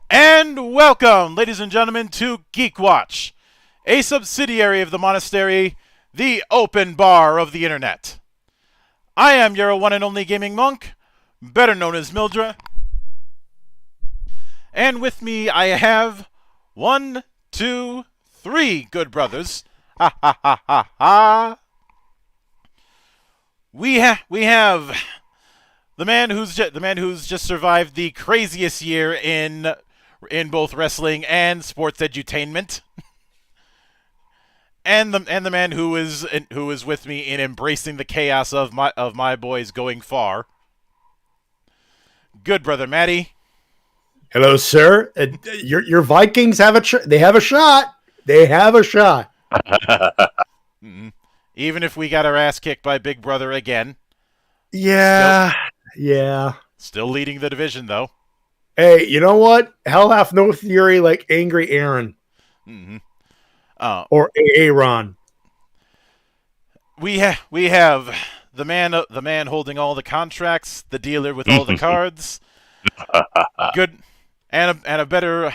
And welcome, ladies and gentlemen, to GeekWatch, a subsidiary of the Monastery, the open bar of the internet. I am your one and only gaming monk, better known as Mildra. And with me I have 1, 2, 3 good brothers. Ha ha ha ha ha. We have the man who's just survived the craziest year in both wrestling and sports edutainment, and the man who is with me in embracing the chaos of my boys going far. Good brother Matty. Hello, sir. Your Vikings have a shot. They have a shot. Even if we got our ass kicked by Big Brother again. Yeah. Still leading the division though. Hey, you know what? Hell hath no fury like angry Aaron. Mm-hmm. Or Aaron. We have the man holding all the contracts, the dealer with all the cards. Good, and a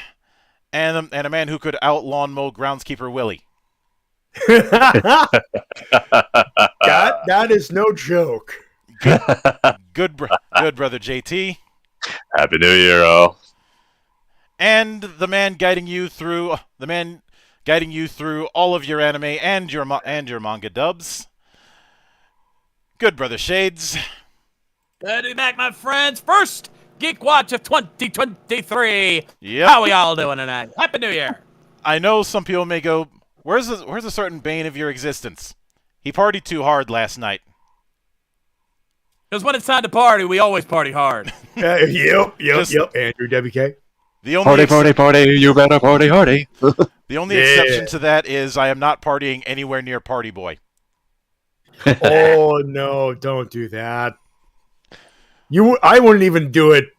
man who could out lawnmow groundskeeper Willie. That is no joke. Good brother JT. Happy New Year, all. And the man guiding you through all of your anime and your manga dubs. Good brother Shades. Good to be back, my friends. First GeekWatch of 2023. Yep. How we all doing tonight? Happy New Year. I know some people may go, where's a certain bane of your existence? He partied too hard last night. Because when it's time to party, we always party hard. Yep. Andrew WK. The only Party, you better party hardy. The only exception to that is I am not partying anywhere near Party Boy. Oh no, don't do that. I wouldn't even do it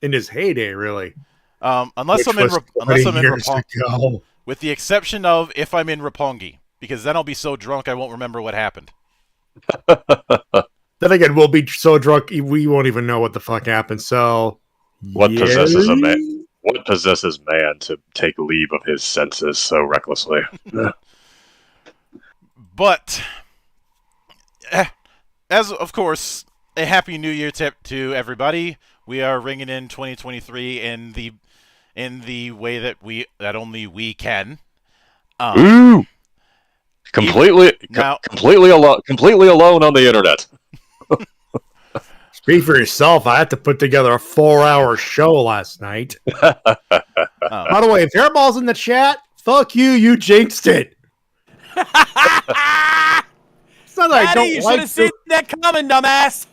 in his heyday, really. Unless I'm in Roppongi. With the exception of if I'm in Roppongi, because then I'll be so drunk I won't remember what happened. Then again, we'll be so drunk we won't even know what the fuck happened. So, What possesses a man? What possesses man to take leave of his senses so recklessly? But, as of course, a happy New Year to everybody. We are ringing in 2023 in the way that only we can. Ooh! Completely alone on the internet. Speak for yourself. I had to put together a 4-hour show last night. By the way, if Airball's in the chat, fuck you. You jinxed it. It's not that I don't you like should have seen that coming, dumbass.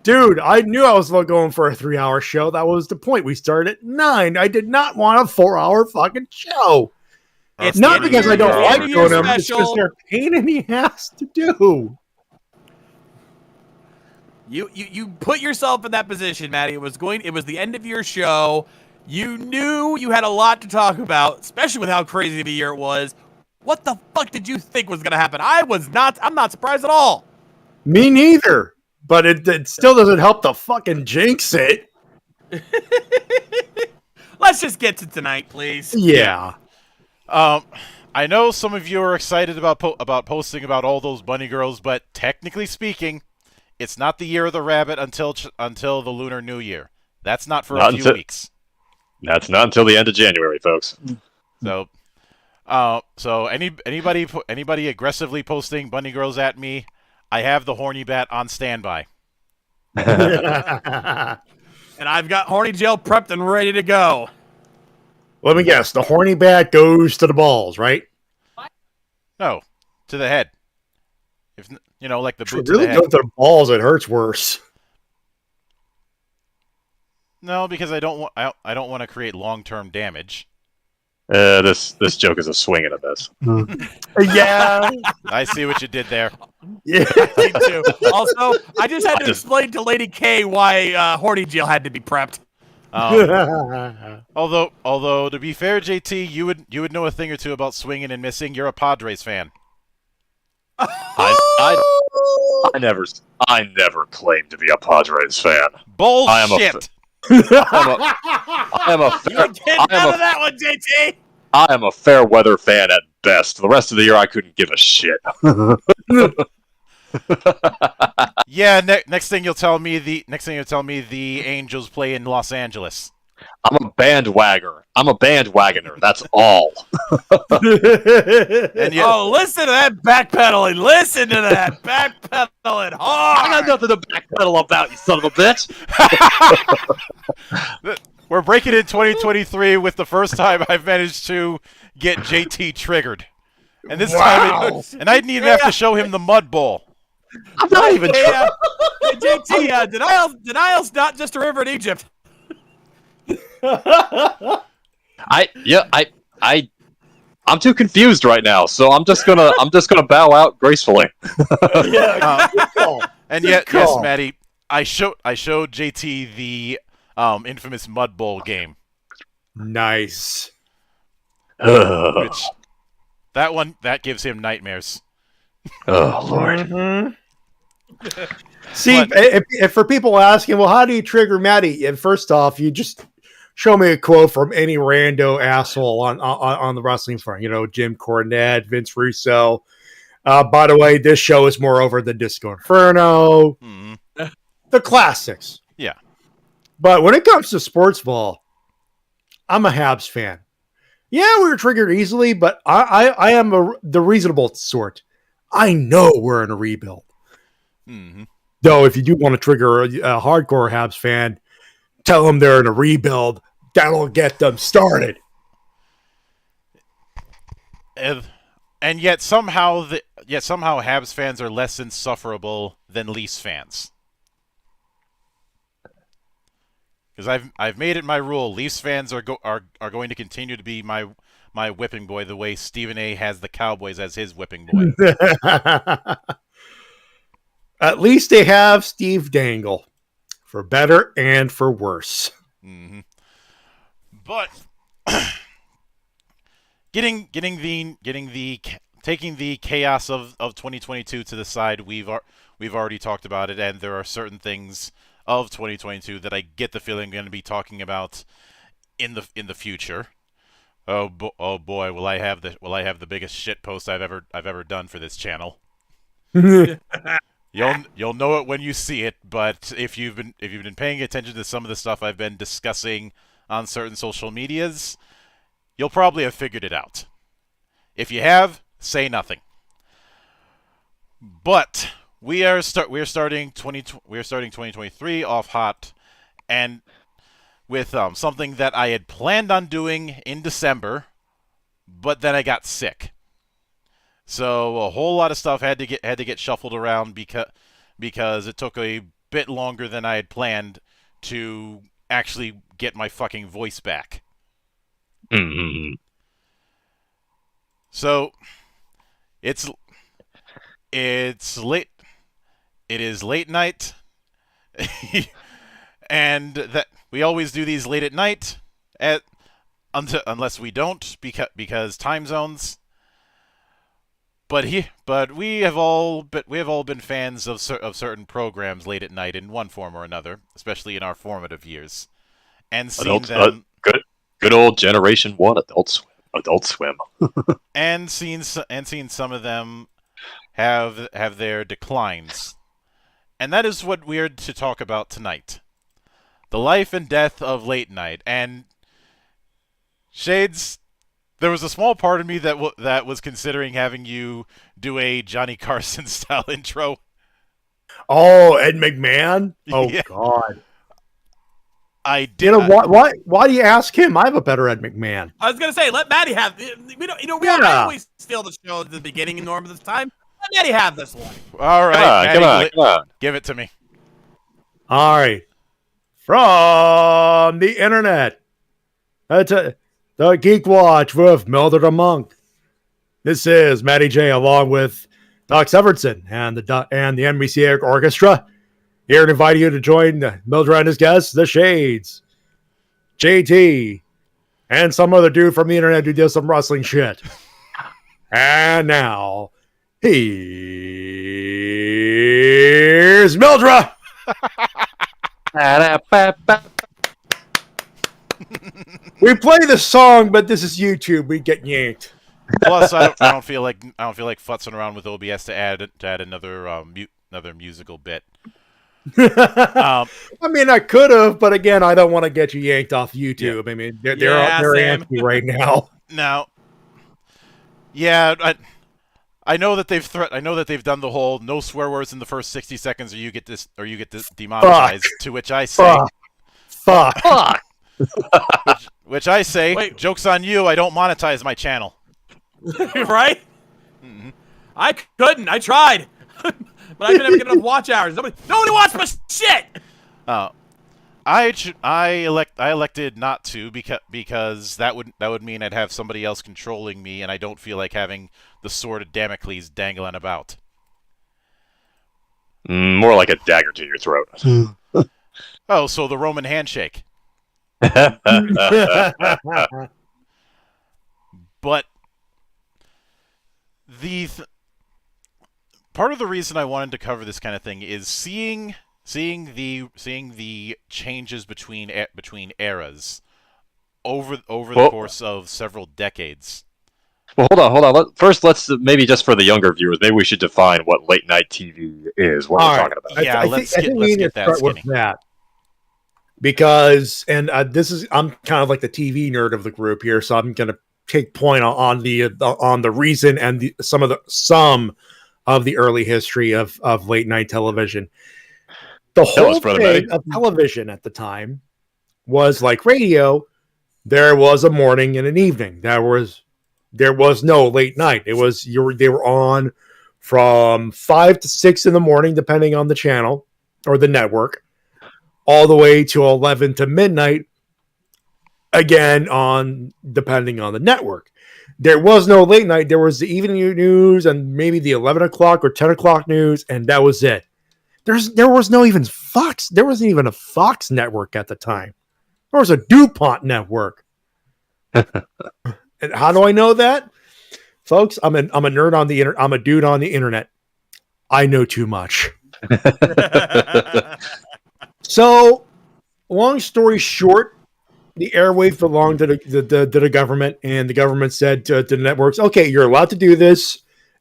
Dude, I knew I was going for a 3-hour show. That was the point. We started at 9. I did not want a 4-hour fucking show. It's not because I don't like doing them. It's special. because they're a pain in the ass to do. You put yourself in that position, Matty. It was the end of your show. You knew you had a lot to talk about, especially with how crazy of a year it was. What the fuck did you think was gonna happen? I'm not surprised at all. Me neither. But it still doesn't help to fucking jinx it. Let's just get to tonight, please. Yeah. I know some of you are excited about posting about all those bunny girls, but technically speaking, it's not the year of the rabbit until the Lunar New Year. That's not for a few weeks. That's not until the end of January, folks. So anybody aggressively posting bunny girls at me, I have the horny bat on standby. And I've got horny gel prepped and ready to go. Let me guess. The horny bat goes to the balls, right? No, to the head. If like the boot really to the head. go to the balls, it hurts worse. No, because I don't want to create long-term damage. This joke is a swing and a miss. Yeah. I see what you did there. Yeah. Me too. Also, I just had to explain to Lady K why horny gel had to be prepped. Although to be fair, JT, you would know a thing or two about swinging and missing. You're a Padres fan. I never claimed to be a Padres fan. Bullshit. I am a fair, Get out of that one, JT. I am a fair weather fan at best. The rest of the year, I couldn't give a shit. Yeah. Next thing you'll tell me the Angels play in Los Angeles. I'm a bandwagoner. That's all. And yet, Oh, listen to that backpedaling. Listen to that backpedaling hard. I got nothing to backpedal about, you son of a bitch. we're breaking in 2023 with the first time I've managed to get JT triggered, and this time, and I didn't even have to show him the mud bowl. I'm not even trying. JT, denial's not just a river in Egypt. I'm too confused right now, so I'm just gonna bow out gracefully. And yet, yes, Maddie, I showed JT the infamous Mud Bowl game. Nice. Which that gives him nightmares. Oh Lord. Mm-hmm. See, if for people asking, well, how do you trigger Maddie? And first off, you just show me a quote from any rando asshole on the wrestling front. You know, Jim Cornette, Vince Russo. By the way, this show is more over than Disco Inferno. Mm-hmm. The classics. Yeah. But when it comes to sports ball, I'm a Habs fan. Yeah, we were triggered easily, but I am the reasonable sort. I know we're in a rebuild. Mm-hmm. Though, if you do want to trigger a hardcore Habs fan, tell them they're in a rebuild. That'll get them started. And yet somehow Habs fans are less insufferable than Leafs fans. Because I've made it my rule. Leafs fans are going to continue to be my whipping boy the way Stephen A. has the Cowboys as his whipping boy. At least they have Steve Dangle, for better and for worse. Mm-hmm. But taking the chaos of 2022 to the side, we've already talked about it, and there are certain things of 2022 that I get the feeling I'm going to be talking about in the future. Oh boy, will I have the biggest shit post I've ever done for this channel. You'll know it when you see it, but if you've been paying attention to some of the stuff I've been discussing on certain social medias, you'll probably have figured it out. If you have, say nothing. But we are starting 2023 off hot, and with something that I had planned on doing in December, but then I got sick. So a whole lot of stuff had to get shuffled around because it took a bit longer than I had planned to actually get my fucking voice back. Mm-hmm. So it's late. It is late night, and that we always do these late at night unless we don't because time zones. But we have all been fans of certain programs late at night in one form or another, especially in our formative years, and seen them. Good old Generation 1 Adult Swim. and seen some of them have their declines, and that is what we're to talk about tonight: the life and death of late night. And Shades, there was a small part of me that was considering having you do a Johnny Carson style intro. Oh, Ed McMahon? Oh, Yeah. God. I did. You know, why do you ask him? I have a better Ed McMahon. I was gonna say, let Maddie have. We always steal the show at the beginning and norm of this time. Let Maddie have this one. All right, Come Maddie, on. give it to me. All right. From the internet, the GeekWatch with Mildred the Monk. This is Matty J along with Doc Severinson and the NBC Orchestra. Here to invite you to join Mildred and his guests, the Shades. JT, and some other dude from the internet who does some wrestling shit. And now, here's Mildra. We play the song, but this is YouTube. We get yanked. Plus, I don't feel like futzing around with OBS to add another another musical bit. I mean, I could have, but again, I don't want to get you yanked off YouTube. Yeah. I mean, they're antsy right now. Now, yeah, I know that they've done the whole no swear words in the first 60 seconds, or you get this demonetized. Fuck. To which I say, Fuck. which I say, Wait. Joke's on you. I don't monetize my channel. Right? Mm-hmm. I couldn't. I tried. But I couldn't ever get enough watch hours. Nobody watched my shit! I elected not to because that would mean I'd have somebody else controlling me, and I don't feel like having the sword of Damocles dangling about. More like a dagger to your throat. Oh, so the Roman handshake. But part of the reason I wanted to cover this kind of thing is seeing the changes between eras over the course of several decades. Well, hold on. First, let's maybe just for the younger viewers, maybe we should define what late night TV is. What we're talking about. Yeah, let's get that with skinny. that. Because, and I'm kind of like the TV nerd of the group here, so I'm going to take point on the reason and some of the early history of late night television. The whole thing of television at the time was like radio. There was a morning and an evening. There was no late night. They were on from 5 to 6 in the morning, depending on the channel or the network, all the way to 11 to midnight, again depending on the network. There was no late night. There was the evening news and maybe the 11 o'clock or 10 o'clock news, and that was it. There was no even Fox. There wasn't even a Fox network at the time. There was a DuPont network. And how do I know that? Folks, I'm a nerd on the internet. I'm a dude on the internet. I know too much. So, long story short, the airwaves belonged to the government, and the government said to the networks, "Okay, you're allowed to do this,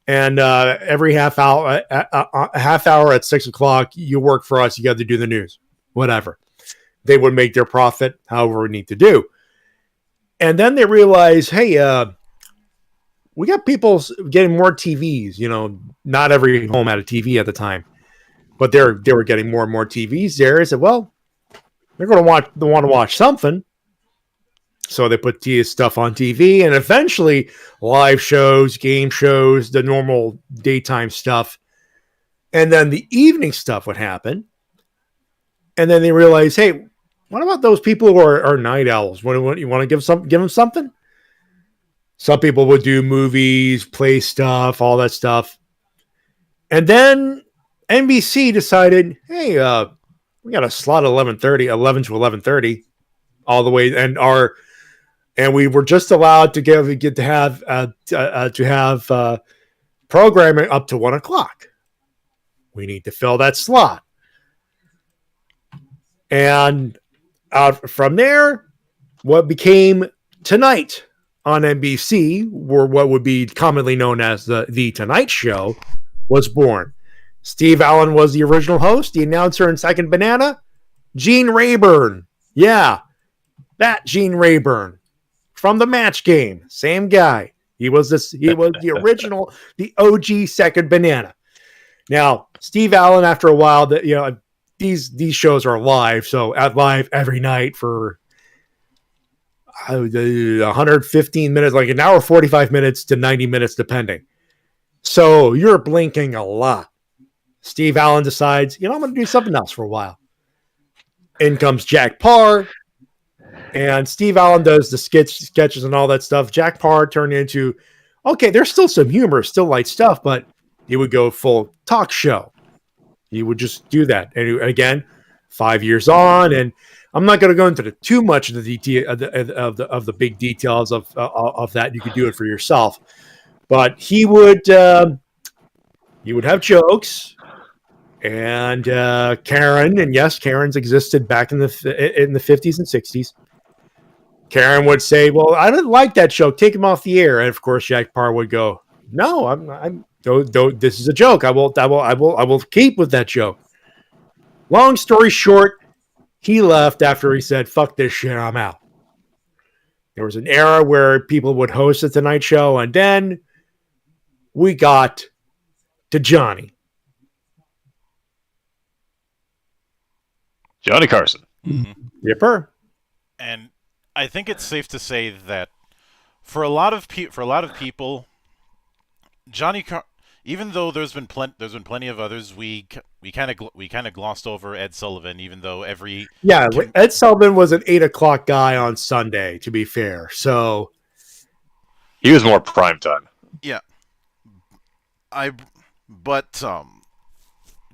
and every half hour at 6 o'clock, you work for us. You got to do the news, whatever." They would make their profit, however we need to do, and then they realized, "Hey, we got people getting more TVs. You know, not every home had a TV at the time." But they were getting more and more TVs there. I said, well, they're going to want to watch something. So they put stuff on TV, and eventually live shows, game shows, the normal daytime stuff. And then the evening stuff would happen. And then they realized, hey, what about those people who are night owls? What you want to give them something? Some people would do movies, play stuff, all that stuff. And then NBC decided, hey, we got a slot at 11 to 11:30, all the way, and we were just allowed to have programming up to 1 o'clock. We need to fill that slot, and from there, what became Tonight on NBC, or what would be commonly known as the Tonight Show, was born. Steve Allen was the original host, the announcer in Second Banana. Gene Rayburn. Yeah, that Gene Rayburn from the Match Game. Same guy. He was the original, the OG Second Banana. Now, Steve Allen, after a while, these shows are live, so at live every night for 115 minutes, like an hour, 45 minutes to 90 minutes, depending. So you're blinking a lot. Steve Allen decides, I'm going to do something else for a while. In comes Jack Parr, and Steve Allen does the sketches and all that stuff. Jack Parr turned into, okay, there's still some humor, still light stuff, but he would go full talk show. He would just do that. And again, 5 years on, and I'm not going to go into too much of the detail of the big details of that. You could do it for yourself, but he would have jokes, and Karen, and yes, Karen's existed back in the 50s and 60s. Karen would say, "Well, I didn't like that joke. Take him off the air." And of course, Jack Parr would go, "No, I'm. Don't, this is a joke. I will keep with that joke." Long story short, he left after he said, "Fuck this shit. I'm out." There was an era where people would host the Tonight Show, and then we got to Johnny Carson. Yipper. And I think it's safe to say that for a lot of people, even though there's been plenty of others, we kind of glossed over Ed Sullivan, even though Ed Sullivan was an 8 o'clock guy on Sunday. To be fair, so he was more prime time. Yeah, but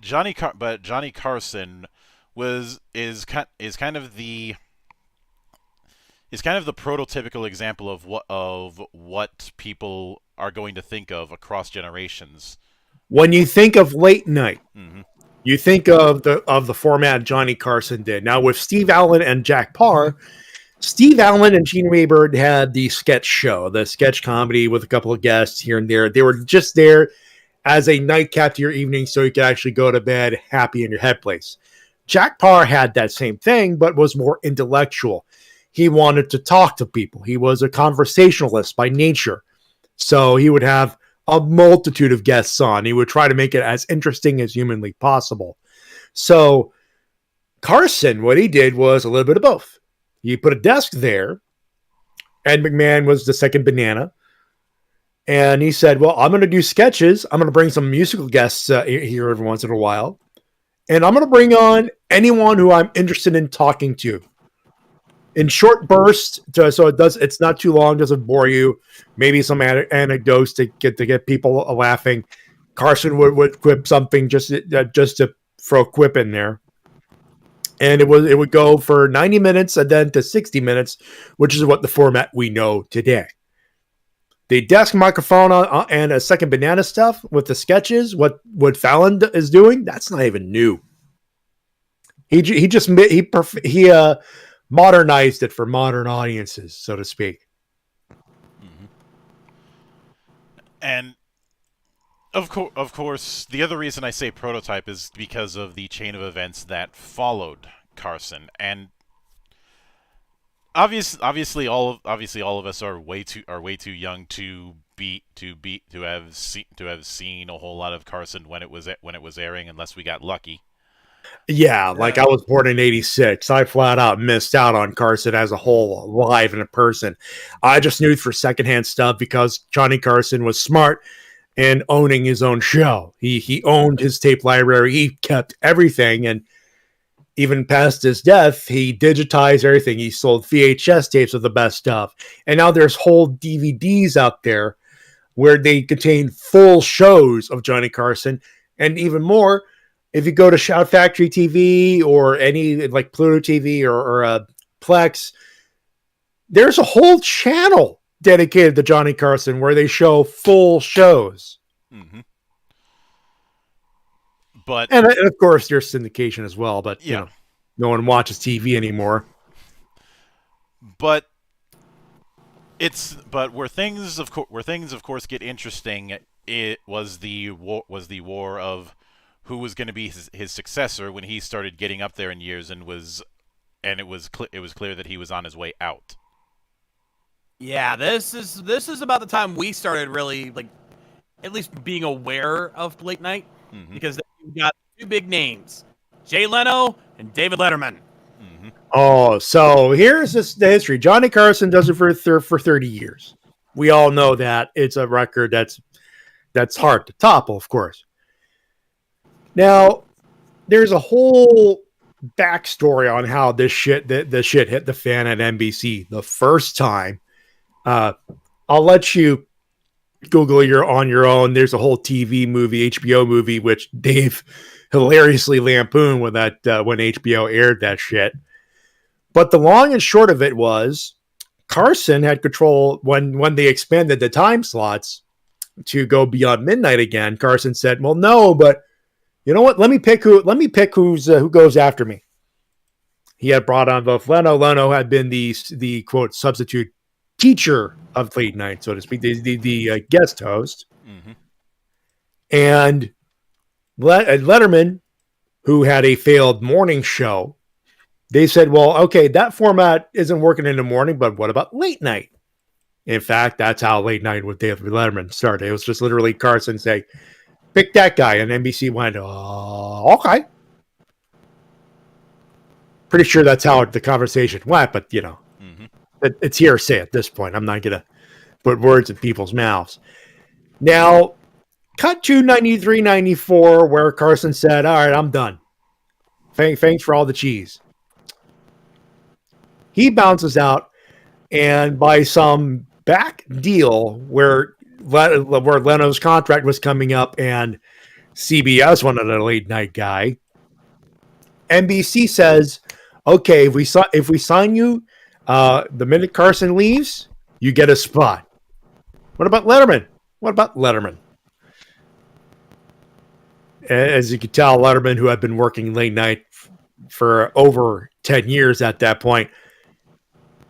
Johnny Carson is kind of the prototypical example of what people are going to think of across generations. When you think of late night, you think of the format Johnny Carson did. Now with Steve Allen and Jack Parr, Steve Allen and Gene Rayburn had the sketch show, the sketch comedy with a couple of guests here and there. They were just there as a nightcap to your evening so you could actually go to bed happy in your head place. Jack Parr had that same thing, but was more intellectual. He wanted to talk to people. He was a conversationalist by nature. So he would have a multitude of guests on. He would try to make it as interesting as humanly possible. So Carson, what he did was a little bit of both. He put a desk there. Ed McMahon was the second banana. And he said, well, I'm going to do sketches. I'm going to bring some musical guests here every once in a while. And I'm going to bring on anyone who I'm interested in talking to. In short bursts, so it's not too long, doesn't bore you. Maybe some anecdotes to get people laughing. Carson would quip something just to throw a quip in there, and it would go for 90 minutes and then to 60 minutes, which is what the format we know today. The desk microphone and a second banana stuff with the sketches, what Fallon is doing, that's not even new. He modernized it for modern audiences, so to speak. And of course, the other reason I say prototype is because of the chain of events that followed Carson. And obviously all of us are way too young to have seen a whole lot of Carson when it was airing, unless we got lucky. Yeah, like I was born in 86. I flat out missed out on Carson as a whole, live and in person. I just knew for secondhand stuff because Johnny Carson was smart in owning his own show. He owned his tape library. He kept everything, and even past his death, he digitized everything. He sold VHS tapes of the best stuff. And now there's whole DVDs out there where they contain full shows of Johnny Carson, and even more, if you go to Shout Factory TV or any like Pluto TV or Plex, there's a whole channel dedicated to Johnny Carson where they show full shows. Mm-hmm. And of course, there's syndication as well. But yeah, you know, no one watches TV anymore. But where things of course get interesting, it was the war of who was going to be his successor when he started getting up there in years, and it was clear that he was on his way out. Yeah, this is about the time we started really, like, at least being aware of late night, because we got two big names, Jay Leno and David Letterman. Mm-hmm. Oh, so here's the history. Johnny Carson does it for 30 years. We all know that. It's a record that's hard to topple, of course. Now, there's a whole backstory on how this shit hit the fan at NBC the first time. I'll let you Google on your own. There's a whole TV movie, HBO movie, which Dave hilariously lampooned when when HBO aired that shit. But the long and short of it was Carson had control when they expanded the time slots to go beyond midnight again. Carson said, "Well, no, but you know what? Let me pick who goes after me." He had brought on both Leno. Leno had been the quote substitute teacher of late night, so to speak, the guest host, and Letterman, who had a failed morning show. They said, well, okay, that format isn't working in the morning, but what about late night? In fact, that's how late night with David Letterman started. It was just literally Carson saying, pick that guy. And NBC went, okay. Pretty sure that's how the conversation went, but, it's hearsay at this point. I'm not going to put words in people's mouths. Now, cut to 93, 94, where Carson said, all right, I'm done. Thanks for all the cheese. He bounces out, and by some back deal where Leno's contract was coming up and CBS wanted a late night guy, NBC says, okay, if we sign you, the minute Carson leaves, you get a spot. What about Letterman? As you can tell, Letterman, who had been working late night for over 10 years at that point,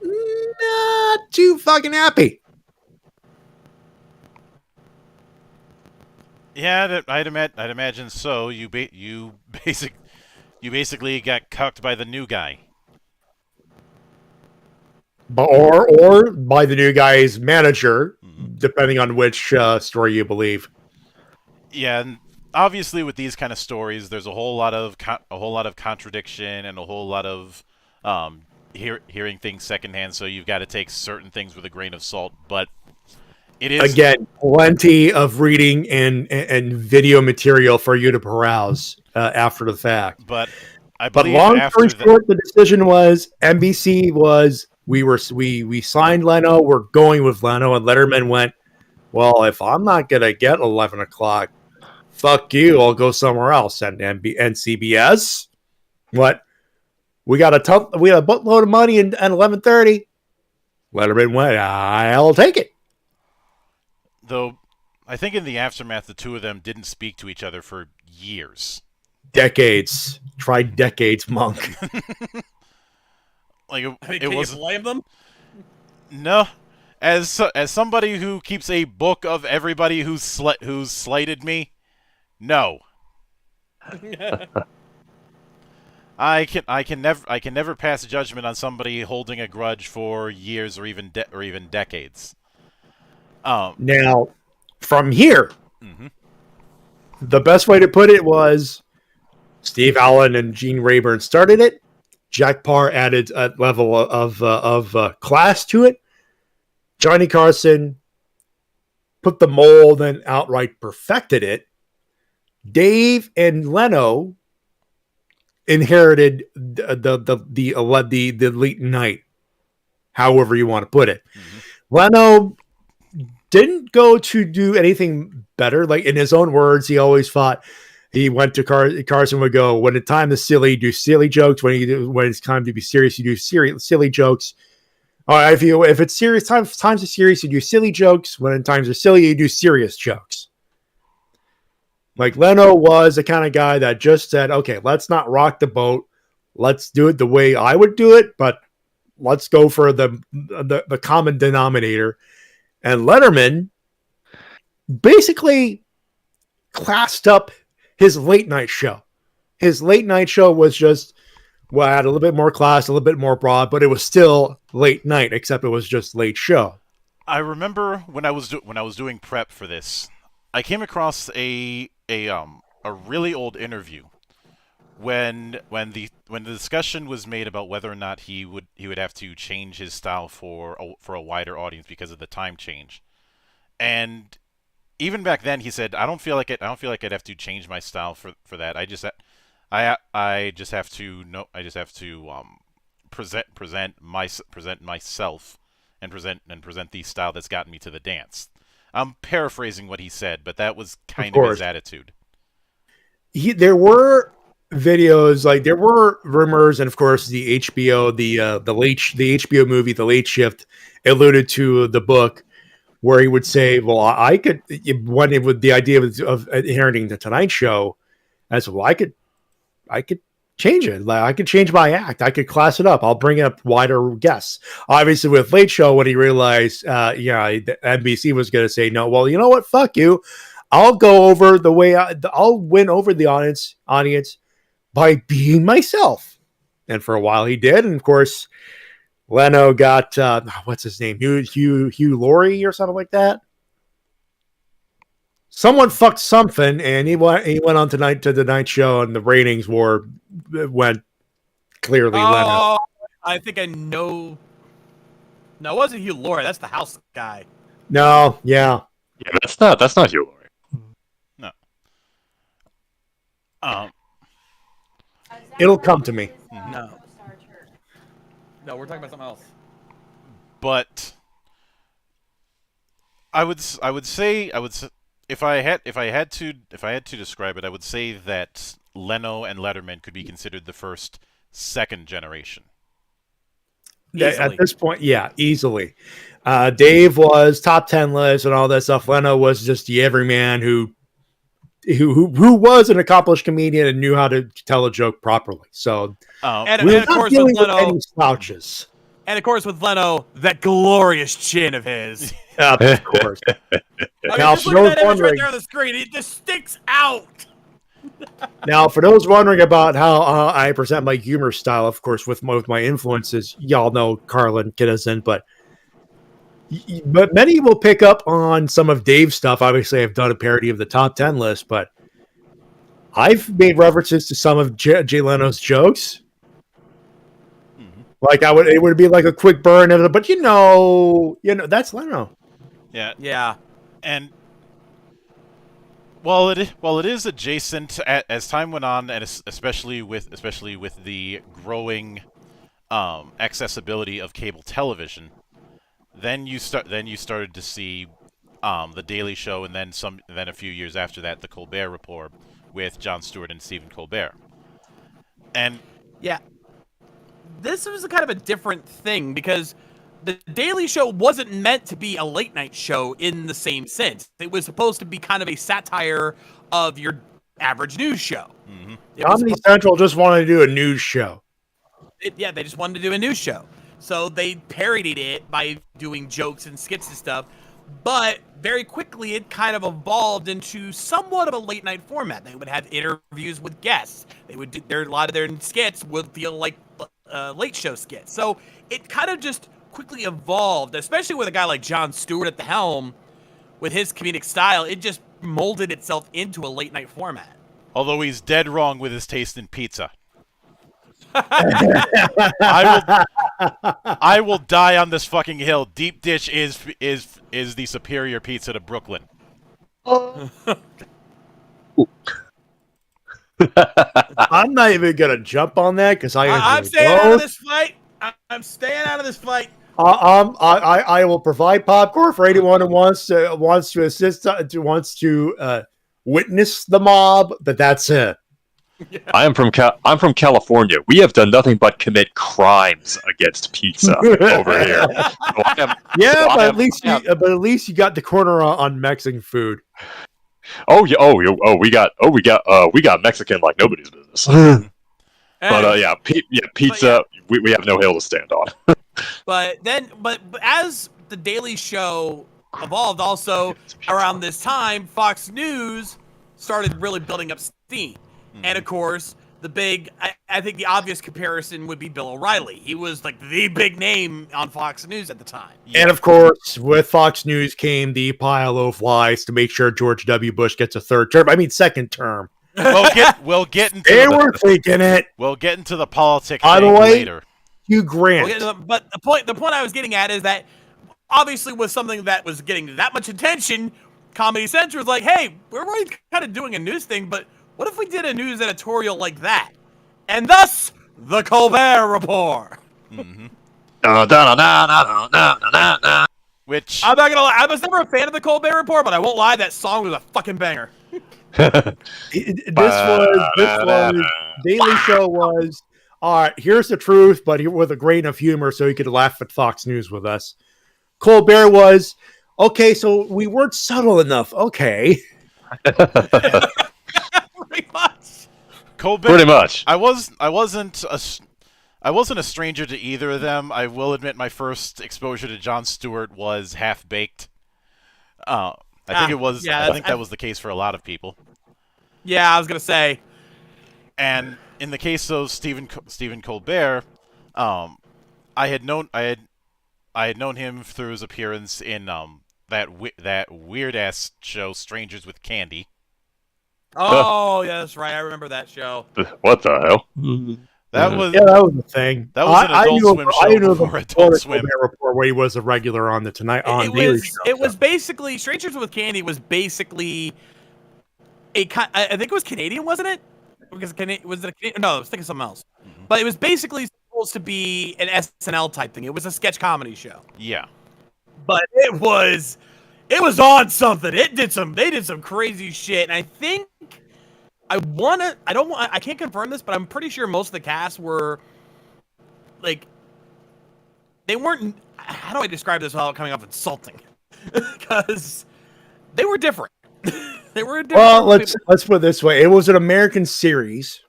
not too fucking happy. Yeah, I'd imagine so. You basically got cucked by the new guy. Or by the new guy's manager, depending on which story you believe. Yeah, and obviously with these kind of stories, there's a whole lot of contradiction and a whole lot of hearing things secondhand. So you've got to take certain things with a grain of salt. But it is again plenty of reading and video material for you to peruse after the fact. But I believe long story short, the decision was NBC was we signed Leno. We're going with Leno, and Letterman went, well, if I'm not gonna get 11 o'clock, fuck you. I'll go somewhere else. And CBS, what? We got a buttload of money at 11:30. Letterman went, I'll take it. Though, I think in the aftermath, the two of them didn't speak to each other for years. Decades. Try decades, Monk. Like can you blame them? No. As somebody who keeps a book of everybody who's slighted me, no. I can never pass judgment on somebody holding a grudge for years or even decades. Now, from here, the best way to put it was Steve Allen and Gene Rayburn started it. Jack Parr added a level of class to it. Johnny Carson put the mold and outright perfected it. Dave and Leno inherited the late night, however you want to put it. Leno didn't go to do anything better. Like in his own words, he always thought he went to Carson would go, when it's time to silly, do silly jokes. When it's time to be serious, you do silly jokes. If it's serious times are serious, you do silly jokes. When times are silly, you do serious jokes. Like Leno was the kind of guy that just said, okay, let's not rock the boat. Let's do it the way I would do it, but let's go for the common denominator. And Letterman basically classed up his late night show. His late night show was just, well, had a little bit more class, a little bit more broad, but it was still late night, except it was just late show. I remember when I was doing prep for this, I came across a really old interview when the discussion was made about whether or not he would have to change his style for a wider audience because of the time change. And even back then, he said, I don't feel like I'd have to change my style for that. I just have to present myself and present the style that's gotten me to the dance. I'm paraphrasing what he said, but that was kind of his attitude. there were videos, like there were rumors, and of course the HBO, the HBO movie, The Late Shift, alluded to the book where he would say, "Well, I could," when it with the idea of inheriting the Tonight Show, as well, I could change it. Like I could change my act. I could class it up. I'll bring up wider guests. Obviously, with Late Show, when he realized, the NBC was going to say no. Well, you know what? Fuck you. I'll go over the way I'll win over the audience by being myself. And for a while, he did. And of course, Leno got what's his name, Hugh Laurie or something like that. Someone fucked something, and he went on tonight to the night show, and the ratings went clearly Leno. Oh, I think I know. No, it wasn't Hugh Laurie. That's the house guy. No, yeah. Yeah, that's not Hugh Laurie. No. It'll come to me. No. No, we're talking about something else. But I would say if I had to describe it, I would say that Leno and Letterman could be considered the first second generation. At this point, yeah, easily. Dave was top 10 list and all that stuff. Leno was just the everyman who was an accomplished comedian and knew how to tell a joke properly. So, and we're of not course dealing with Leno, with any slouches. and of course with Leno, that glorious chin of his. Of course. I mean, Now, just for look at those that image right wondering, there on the screen. It just sticks out. now, for those wondering about how I present my humor style, of course, with my influences, y'all know Carlin Kinnison, but many will pick up on some of Dave's stuff. Obviously, I've done a parody of the top 10 list, but I've made references to some of Jay Leno's jokes. Mm-hmm. Like it would be like a quick burn of it, but you know, that's Leno. Yeah. And while it is adjacent as time went on, and especially with the growing accessibility of cable television, then you started to see the Daily Show, and then a few years after that, the Colbert Report with Jon Stewart and Stephen Colbert. And yeah, this was a kind of a different thing because the Daily Show wasn't meant to be a late night show in the same sense. It was supposed to be kind of a satire of your average news show. Mm-hmm. Comedy Central just wanted to do a news show. They just wanted to do a news show. So they parodied it by doing jokes and skits and stuff. But very quickly, it kind of evolved into somewhat of a late night format. They would have interviews with guests. They would do a lot of their skits would feel like late show skits. So it kind of just quickly evolved, especially with a guy like Jon Stewart at the helm. With his comedic style, it just molded itself into a late night format. Although he's dead wrong with his taste in pizza. I will die on this fucking hill. Deep dish is the superior pizza to Brooklyn. I'm not even gonna jump on that because I'm staying out of this fight. I'm staying out of this fight. I will provide popcorn for anyone who wants to assist, wants to witness the mob, but that's it. Yeah. I'm from California. We have done nothing but commit crimes against pizza over here. But at least you got the corner on Mexican food. Oh yeah. We got Mexican like nobody's business. But pizza. We have no hill to stand on. But as the Daily Show evolved, also around this time, Fox News started really building up steam. And of course, I think the obvious comparison would be Bill O'Reilly. He was like the big name on Fox News at the time. And of course, with Fox News came the pile of lies to make sure George W. Bush gets a second term. We'll get into they were thinking it. We'll get into the politics later. Hugh Grant. But the point I was getting at is that obviously with something that was getting that much attention, Comedy Central was like, hey, we're already kind of doing a news thing, but what if we did a news editorial like that? And thus, the Colbert Report. Mm-hmm. Which I'm not gonna lie, I was never a fan of the Colbert Report, but I won't lie, that song was a fucking banger. This was Daily Show was all right. Here's the truth, but with a grain of humor, so you could laugh at Fox News with us. Colbert was okay. So we weren't subtle enough. Okay. Pretty much. Colbert. Pretty much. I wasn't a stranger to either of them. I will admit my first exposure to Jon Stewart was Half Baked. I think it was. Yeah, I think that was the case for a lot of people. Yeah, I was gonna say. And in the case of Stephen Colbert, I had known him through his appearance in that weird ass show Strangers with Candy. Oh, yeah, that's right. I remember that show. What the hell? That was that was the thing. That was an Adult Swim show before Adult Swim. Report where he was a regular on the Tonight on It Daily was. Show. It was basically Strangers with Candy was basically I think it was Canadian, wasn't it? Because was it? No, I was thinking something else. Mm-hmm. But it was basically supposed to be an SNL type thing. It was a sketch comedy show. Yeah. But it was on something. They did some crazy shit, and I think I can't confirm this, but I'm pretty sure most of the cast were like they weren't. How do I describe this without coming off insulting? Because they were different. They were different. Well, let's put it this way: it was an American series.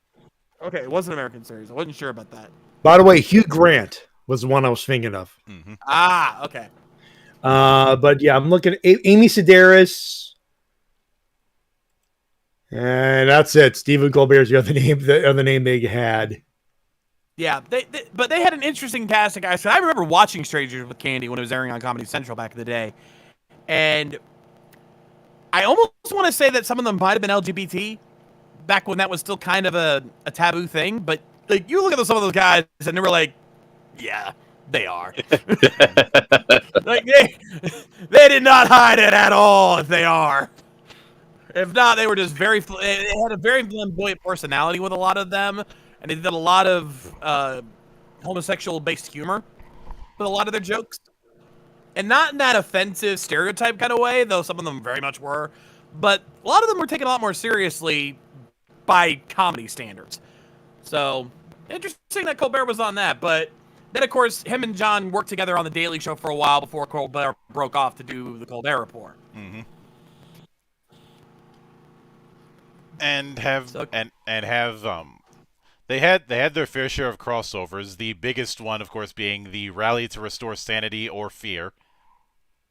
Okay, it was an American series. I wasn't sure about that. By the way, Hugh Grant was the one I was thinking of. Mm-hmm. Ah, okay. But yeah, I'm looking at Amy Sedaris. And that's it. Stephen Colbert's the other name they had. Yeah, but they had an interesting cast of guys. I remember watching Strangers with Candy when it was airing on Comedy Central back in the day, and I almost want to say that some of them might have been LGBT back when that was still kind of a taboo thing. But like, you look at some of those guys, and they were like, "Yeah, they are." Like they did not hide it at all. If they are. If not, they were just they had a very flamboyant personality with a lot of them, and they did a lot of homosexual-based humor with a lot of their jokes. And not in that offensive stereotype kind of way, though some of them very much were. But a lot of them were taken a lot more seriously by comedy standards. So, interesting that Colbert was on that. But then, of course, him and John worked together on The Daily Show for a while before Colbert broke off to do The Colbert Report. Mm-hmm. And they had their fair share of crossovers. The biggest one, of course, being the Rally to Restore Sanity or Fear.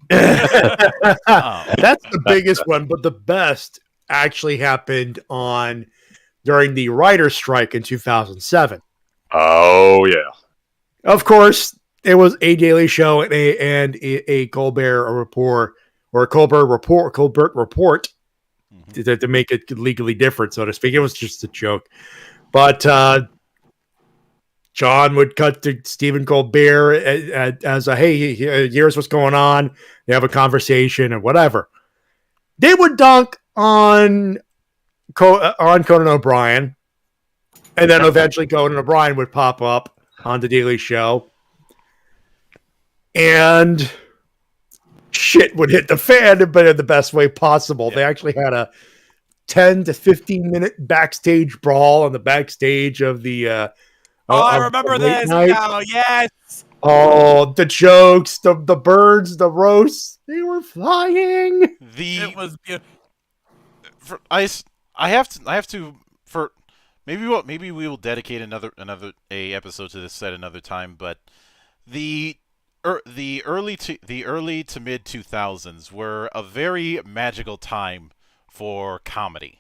That's the biggest one, but the best actually happened during the writer's strike in 2007. Oh yeah. Of course, it was a Daily Show and a Colbert report or a Colbert report. To make it legally different, so to speak. It was just a joke. But John would cut to Stephen Colbert as a, hey, here's what's going on. They have a conversation and whatever. They would dunk on Conan O'Brien. And then eventually Conan O'Brien would pop up on The Daily Show. And shit would hit the fan, but in the best way possible. Yeah. They actually had a 10 to 15 minute backstage brawl on the backstage of the I remember this. Oh, yes. Oh, the jokes, the birds, the roasts, they were flying. It was beautiful. I have to maybe we will dedicate another episode to this set another time, but the early to mid 2000s were a very magical time for comedy.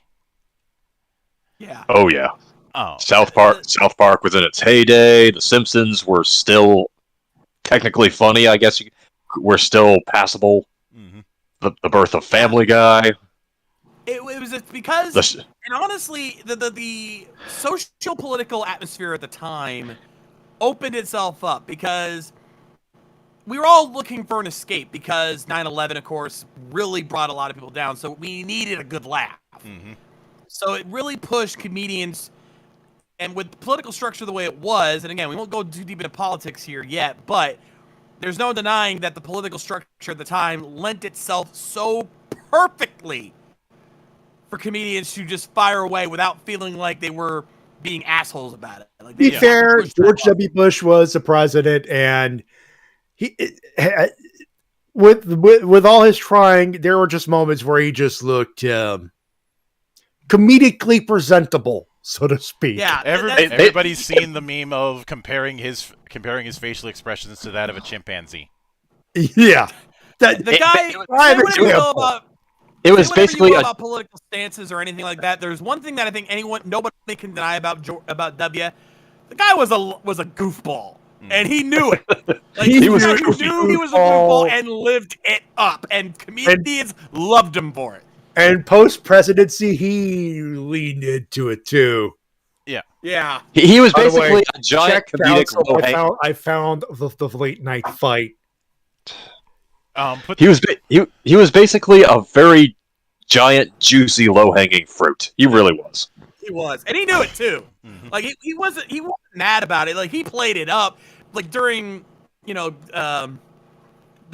Yeah. Oh yeah. Oh. South Park was in its heyday. The Simpsons were still technically funny, I guess. Were still passable. Mm-hmm. The birth of Family Guy. It was because, and honestly, the social political atmosphere at the time opened itself up because we were all looking for an escape because 9/11, of course, really brought a lot of people down. So we needed a good laugh. Mm-hmm. So it really pushed comedians, and with the political structure the way it was, and again, we won't go too deep into politics here yet, but there's no denying that the political structure at the time lent itself so perfectly for comedians to just fire away without feeling like they were being assholes about it. Like, Be they fair, pushed that George button. W. Bush was the president, and he, with all his trying, there were just moments where he just looked comedically presentable, so to speak. Yeah, Everybody's seen the meme of comparing his facial expressions to that of a chimpanzee. Yeah. The guy. It was basically about political stances or anything like that. There's one thing that I think nobody can deny about W. The guy was a goofball, and he knew it. Like, he was knew he was a goofball and lived it up, and comedians loved him for it. And post presidency, he leaned into it too. Yeah. He was basically a giant comedic. I found the late night fight. He was basically a very giant, juicy, low-hanging fruit. He really was. He was, and he knew it too. Mm-hmm. Like he wasn't mad about it. Like, he played it up, like during the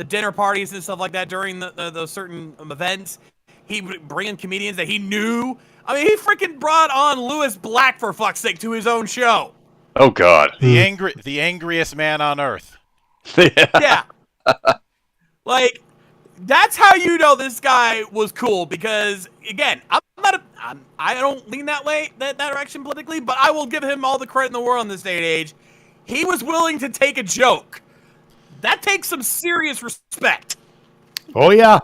dinner parties and stuff like that. During those certain events, he would bring in comedians that he knew. I mean, he freaking brought on Lewis Black, for fuck's sake, to his own show. Oh God, the angriest man on earth. Yeah. Like, that's how you know this guy was cool, because again, I don't lean that direction politically, but I will give him all the credit in the world in this day and age. He was willing to take a joke. That takes some serious respect. Oh yeah.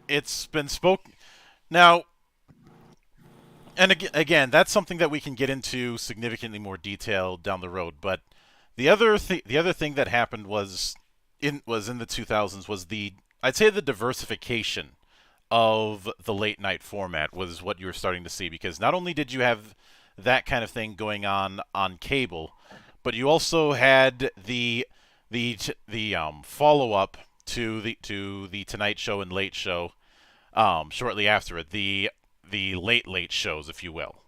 It's been spoken now, and again, that's something that we can get into significantly more detail down the road. But the other thing that happened was in the 2000s was I'd say the diversification of the late night format was what you were starting to see, because not only did you have that kind of thing going on cable, but you also had the follow up to the Tonight Show and Late Show, shortly after it, the late shows, if you will.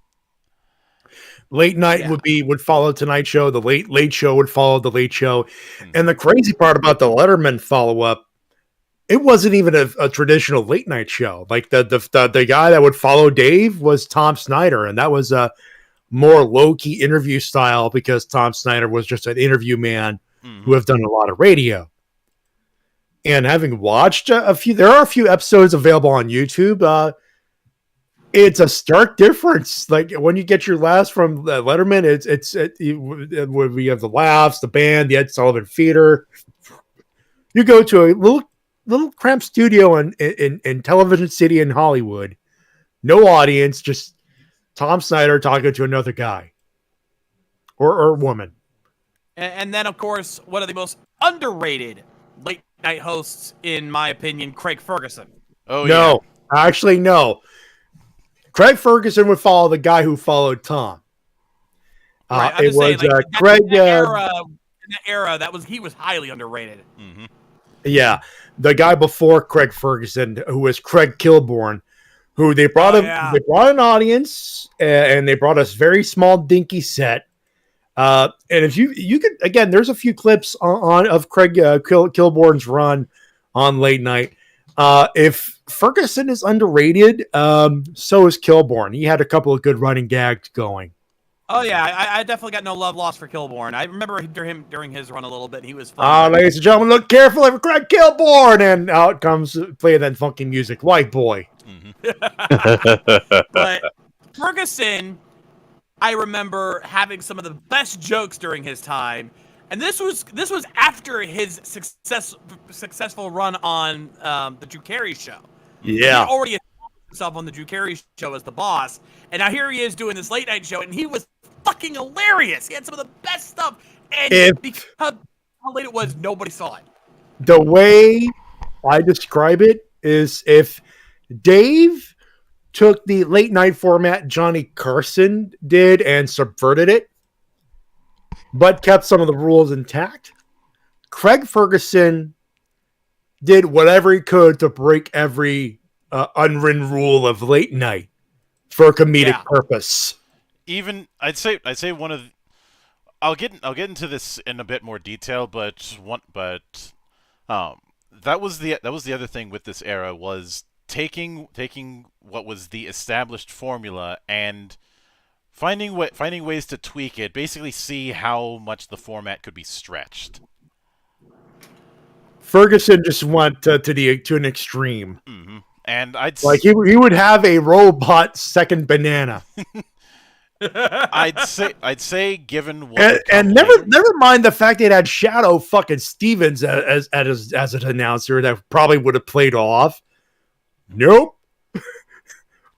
Late night would follow Tonight Show. The late show would follow the Late Show. Mm-hmm. And the crazy part about the Letterman follow up, it wasn't even a traditional late night show. Like the guy that would follow Dave was Tom Snyder, and that was a more low key interview style, because Tom Snyder was just an interview man who have done a lot of radio. And having watched there are a few episodes available on YouTube. It's a stark difference. Like, when you get your laughs from Letterman, when we have the laughs, the band, the Ed Sullivan Theater. You go to a little cramped studio in Television City in Hollywood, no audience, just Tom Snyder talking to another guy or woman. And then, of course, one of the most underrated late night hosts, in my opinion, Craig Ferguson. Oh, no, yeah. Actually, no. Craig Ferguson would follow the guy who followed Tom. Right, it was Craig. In that era, he was highly underrated. Mm-hmm. Yeah, the guy before Craig Ferguson, who was Craig Kilborn, who they brought They brought an audience, and they brought us very small, dinky set. And if you could, again, there's a few clips of Craig Kilborn's run on late night. If Ferguson is underrated, so is Kilborn. He had a couple of good running gags going. Oh yeah, I definitely got no love lost for Kilborn. I remember him during his run a little bit. He was fun. Ladies and gentlemen, look carefully for Craig Kilborn, and out comes play that funky music, White Boy. Mm-hmm. But Ferguson, I remember having some of the best jokes during his time, and this was after his successful run on the Drew Carey Show. Yeah, he already established himself on the Drew Carey Show as the boss, and now here he is doing this late night show, and he was fucking hilarious. He had some of the best stuff, and because how late it was, nobody saw it. The way I describe it is, if Dave took the late night format Johnny Carson did and subverted it, but kept some of the rules intact, Craig Ferguson did whatever he could to break every unwritten rule of late night for a comedic purpose. Even I'd say one of I'll get into this in a bit more detail, but that was the other thing with this era was taking what was the established formula and finding ways to tweak it, basically see how much the format could be stretched. Ferguson just went to an extreme. Mm-hmm. And I'd like he would have a robot second banana. I'd say given what and never mind the fact they had Shadow fucking Stevens as an announcer that probably would have played off. Nope.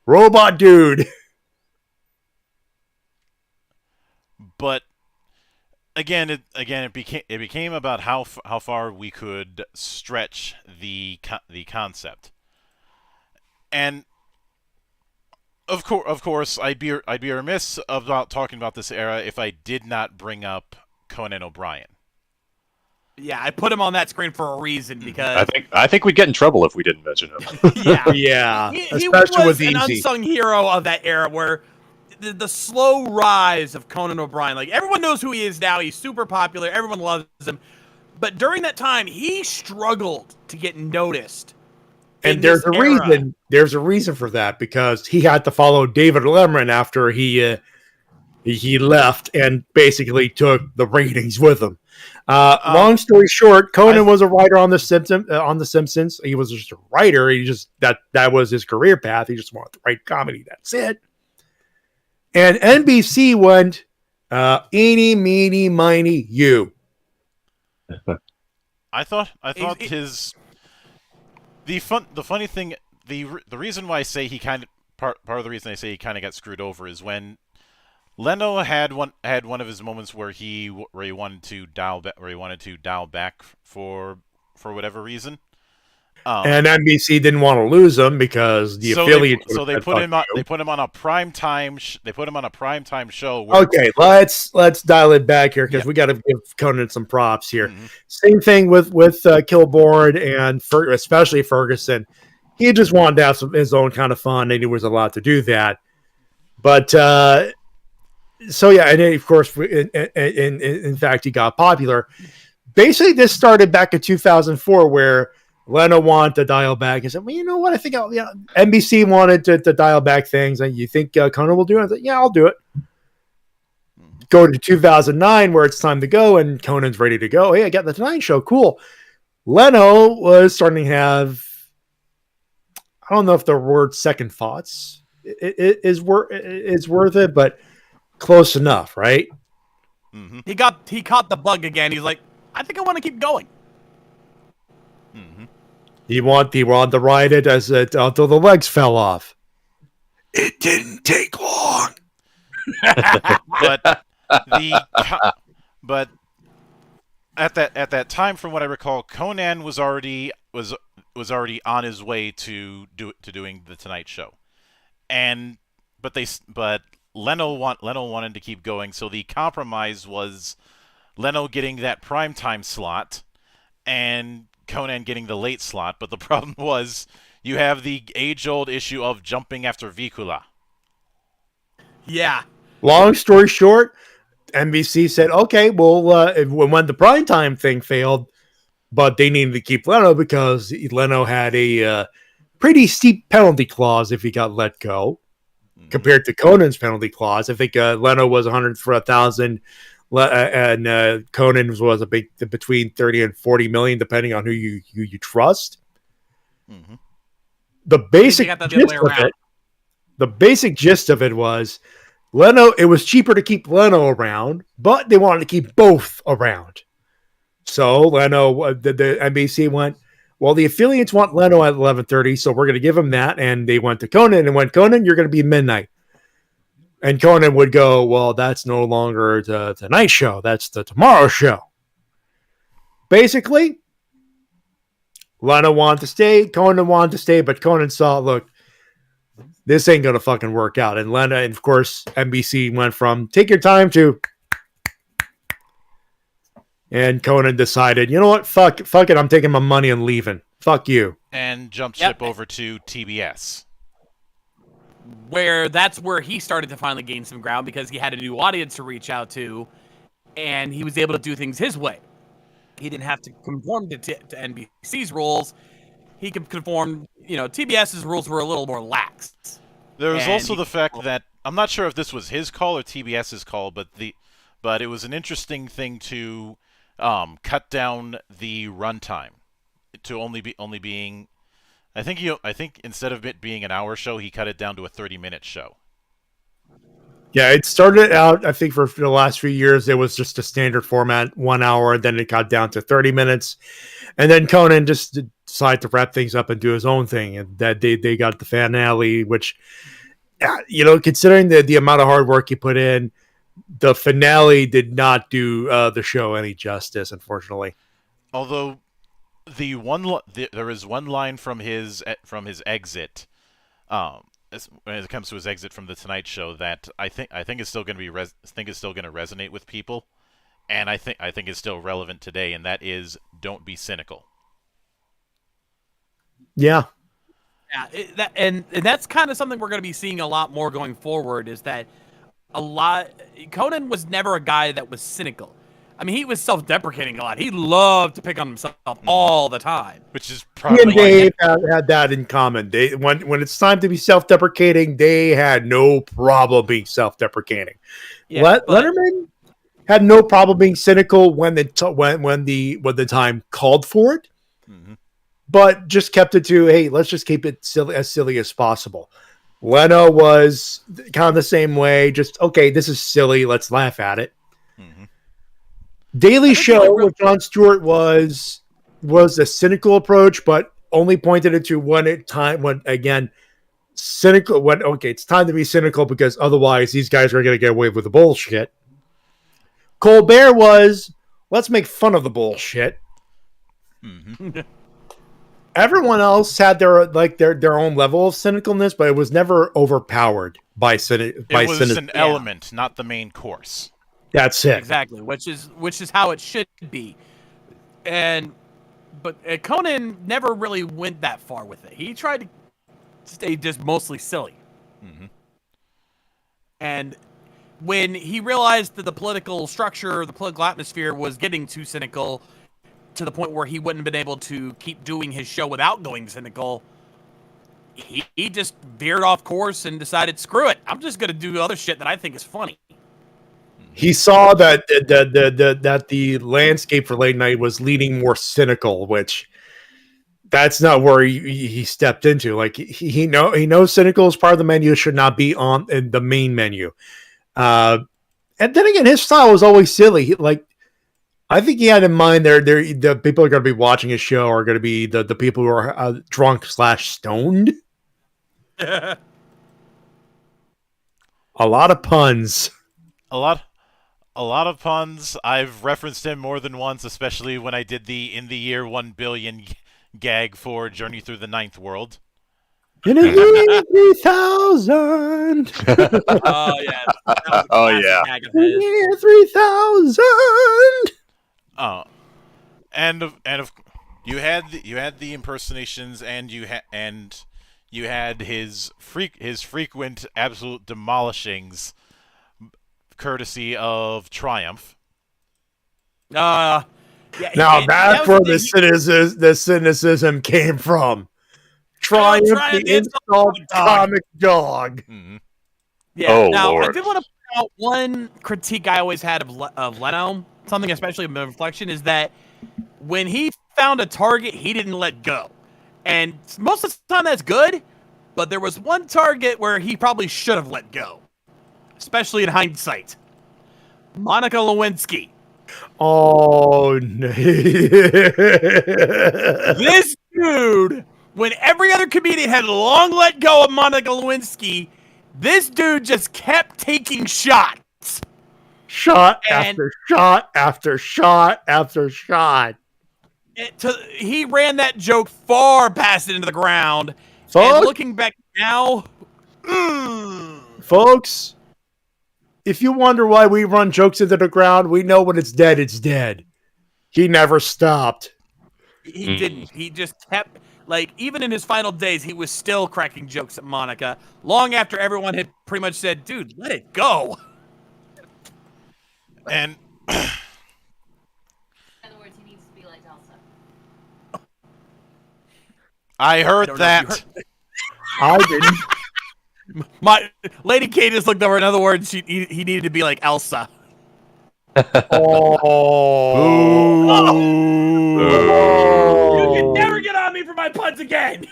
Robot dude. But again, it became about how far we could stretch the concept, and of course, I'd be remiss about talking about this era if I did not bring up Conan O'Brien. Yeah, I put him on that screen for a reason because I think we'd get in trouble if we didn't mention him. Yeah. He Especially was with an Easy. unsung hero of that era where the slow rise of Conan O'Brien. Like, everyone knows who he is now. He's super popular. Everyone loves him. But during that time, he struggled to get noticed. And there's a reason. There's a reason for that, because he had to follow David Lemon after he left and basically took the ratings with him. Long story short, Conan was a writer on the Simpsons. He was just a writer. He just that was his career path. He just wanted to write comedy. That's it. And NBC went, eeny, meeny, miny, you. I thought the funny thing, the reason why I say he kind of part of the reason I say he kind of got screwed over is when Leno had one of his moments where he wanted to dial back for whatever reason. And NBC didn't want to lose him because the affiliate. So they put him on a prime time. They put him on a prime time show. Okay, let's dial it back here because we got to give Conan some props here. Mm-hmm. Same thing with Kilborn and especially Ferguson. He just wanted to have his own kind of fun, and he was allowed to do that. But so yeah, and then of course, in fact, he got popular. Basically, this started back in 2004, where Leno wanted to dial back and said, well, you know what? I think NBC wanted to dial back things. And you think Conan will do it? I said, yeah, I'll do it. Go to 2009 where it's time to go and Conan's ready to go. Hey, I got the Tonight Show. Cool. Leno was starting to have, I don't know if the word second thoughts is worth it, but close enough, right? Mm-hmm. He caught the bug again. He's like, I think I want to keep going. Mm-hmm. He wanted to ride it until the legs fell off. It didn't take long. but at that time, from what I recall, Conan was already on his way to doing the Tonight Show, but Leno wanted to keep going, so the compromise was Leno getting that primetime slot and Conan getting the late slot. But the problem was you have the age-old issue of jumping after Vicula. Yeah. Long story short, NBC said, okay, well, when the primetime thing failed, but they needed to keep Leno because Leno had a pretty steep penalty clause if he got let go compared to Conan's penalty clause. I think Leno was 100 for 1,000 and Conan was between 30 and 40 million, depending on who you trust. Mm-hmm. The basic gist of it was Leno. It was cheaper to keep Leno around, but they wanted to keep both around. So Leno, the NBC went, well, the affiliates want Leno at 11:30, so we're going to give him that. And they went to Conan and went, Conan, you're going to be midnight. And Conan would go, well, that's no longer the Tonight Show. That's the Tomorrow Show. Basically, Leno wanted to stay. Conan wanted to stay, but Conan saw, look, this ain't going to fucking work out. And Leno, and of course, NBC went from take your time to, and Conan decided, you know what? Fuck it. I'm taking my money and leaving. Fuck you. And jumped ship over to TBS. That's where he started to finally gain some ground because he had a new audience to reach out to, and he was able to do things his way. He didn't have to conform to NBC's rules, he could conform. TBS's rules were a little more lax. There was And also he- the fact that I'm not sure if this was his call or TBS's call, but it was an interesting thing to cut down the runtime to only being. I think instead of it being an hour show, he cut it down to a 30-minute show. Yeah, it started out, I think, for the last few years, it was just a standard format, 1 hour. Then it got down to 30 minutes. And then Conan just decided to wrap things up and do his own thing. And that they got the finale, which, considering the amount of hard work he put in, the finale did not do the show any justice, unfortunately. Although there is one line from his exit, when it comes to his exit from the Tonight Show, that I think is still going to resonate with people, and I think is still relevant today, and that is, "Don't be cynical." Yeah. Yeah, and that's kind of something we're going to be seeing a lot more going forward. Is that Conan was never a guy that was cynical. I mean, he was self-deprecating a lot. He loved to pick on himself all the time. Which is He probably and Dave had that in common. They when it's time to be self-deprecating, they had no problem being self-deprecating. Yeah, Letterman had no problem being cynical when the time called for it, but just kept it to, hey, let's just keep it silly as possible. Leno was kind of the same way. Just, okay, this is silly. Let's laugh at it. Daily Show with Jon Stewart was a cynical approach, but only pointed it to cynical. It's time to be cynical because otherwise these guys are going to get away with the bullshit. Colbert was, let's make fun of the bullshit. Everyone else had their own level of cynicalness, but it was never overpowered by cynicism. It was an element, not the main course. That's it. Exactly, which is how it should be. But Conan never really went that far with it. He tried to stay just mostly silly. And when he realized that the political structure, the political atmosphere was getting too cynical to the point where he wouldn't have been able to keep doing his show without going cynical, he just veered off course and decided, screw it, I'm just going to do other shit that I think is funny. He saw that the landscape for late night was leaning more cynical, which that's not where he stepped into. Like he knows cynical is part of the menu, should not be on in the main menu. And then again, his style was always silly. I think he had in mind the people who are going to be watching his show are going to be the people who are drunk/stoned. A lot of puns. A lot of puns. I've referenced him more than once, especially when I did the "in the year 1 billion" gag for Journey Through the Ninth World. In a year 3000. Oh yeah. Oh, yeah. Year 3000. And you had the impersonations, and you had his frequent absolute demolishings, courtesy of Triumph. Yeah, Now that's where the the cynicism came from. Triumph, the installed comic dog. Yeah. Oh, now Lord. I did want to point out one critique I always had of Leno, something especially of reflection, is that when he found a target, he didn't let go. And most of the time that's good, but there was one target where he probably should have let go, especially in hindsight. Monica Lewinsky. Oh, no. This dude, when every other comedian had long let go of Monica Lewinsky, this dude just kept taking shots. Shot after shot after shot after shot. He ran that joke far past it into the ground. Folks, And looking back now, folks, if you wonder why we run jokes into the ground, we know when it's dead, it's dead. He never stopped. he didn't. He just kept, even in his final days, he was still cracking jokes at Monica, long after everyone had pretty much said, dude, let it go. And In other words, he needs to be like Elsa. I heard don't know if you that. heard- I didn't. My Lady K just looked over. In other words, he needed to be like Elsa. Oh. You can never get on me for my puns again.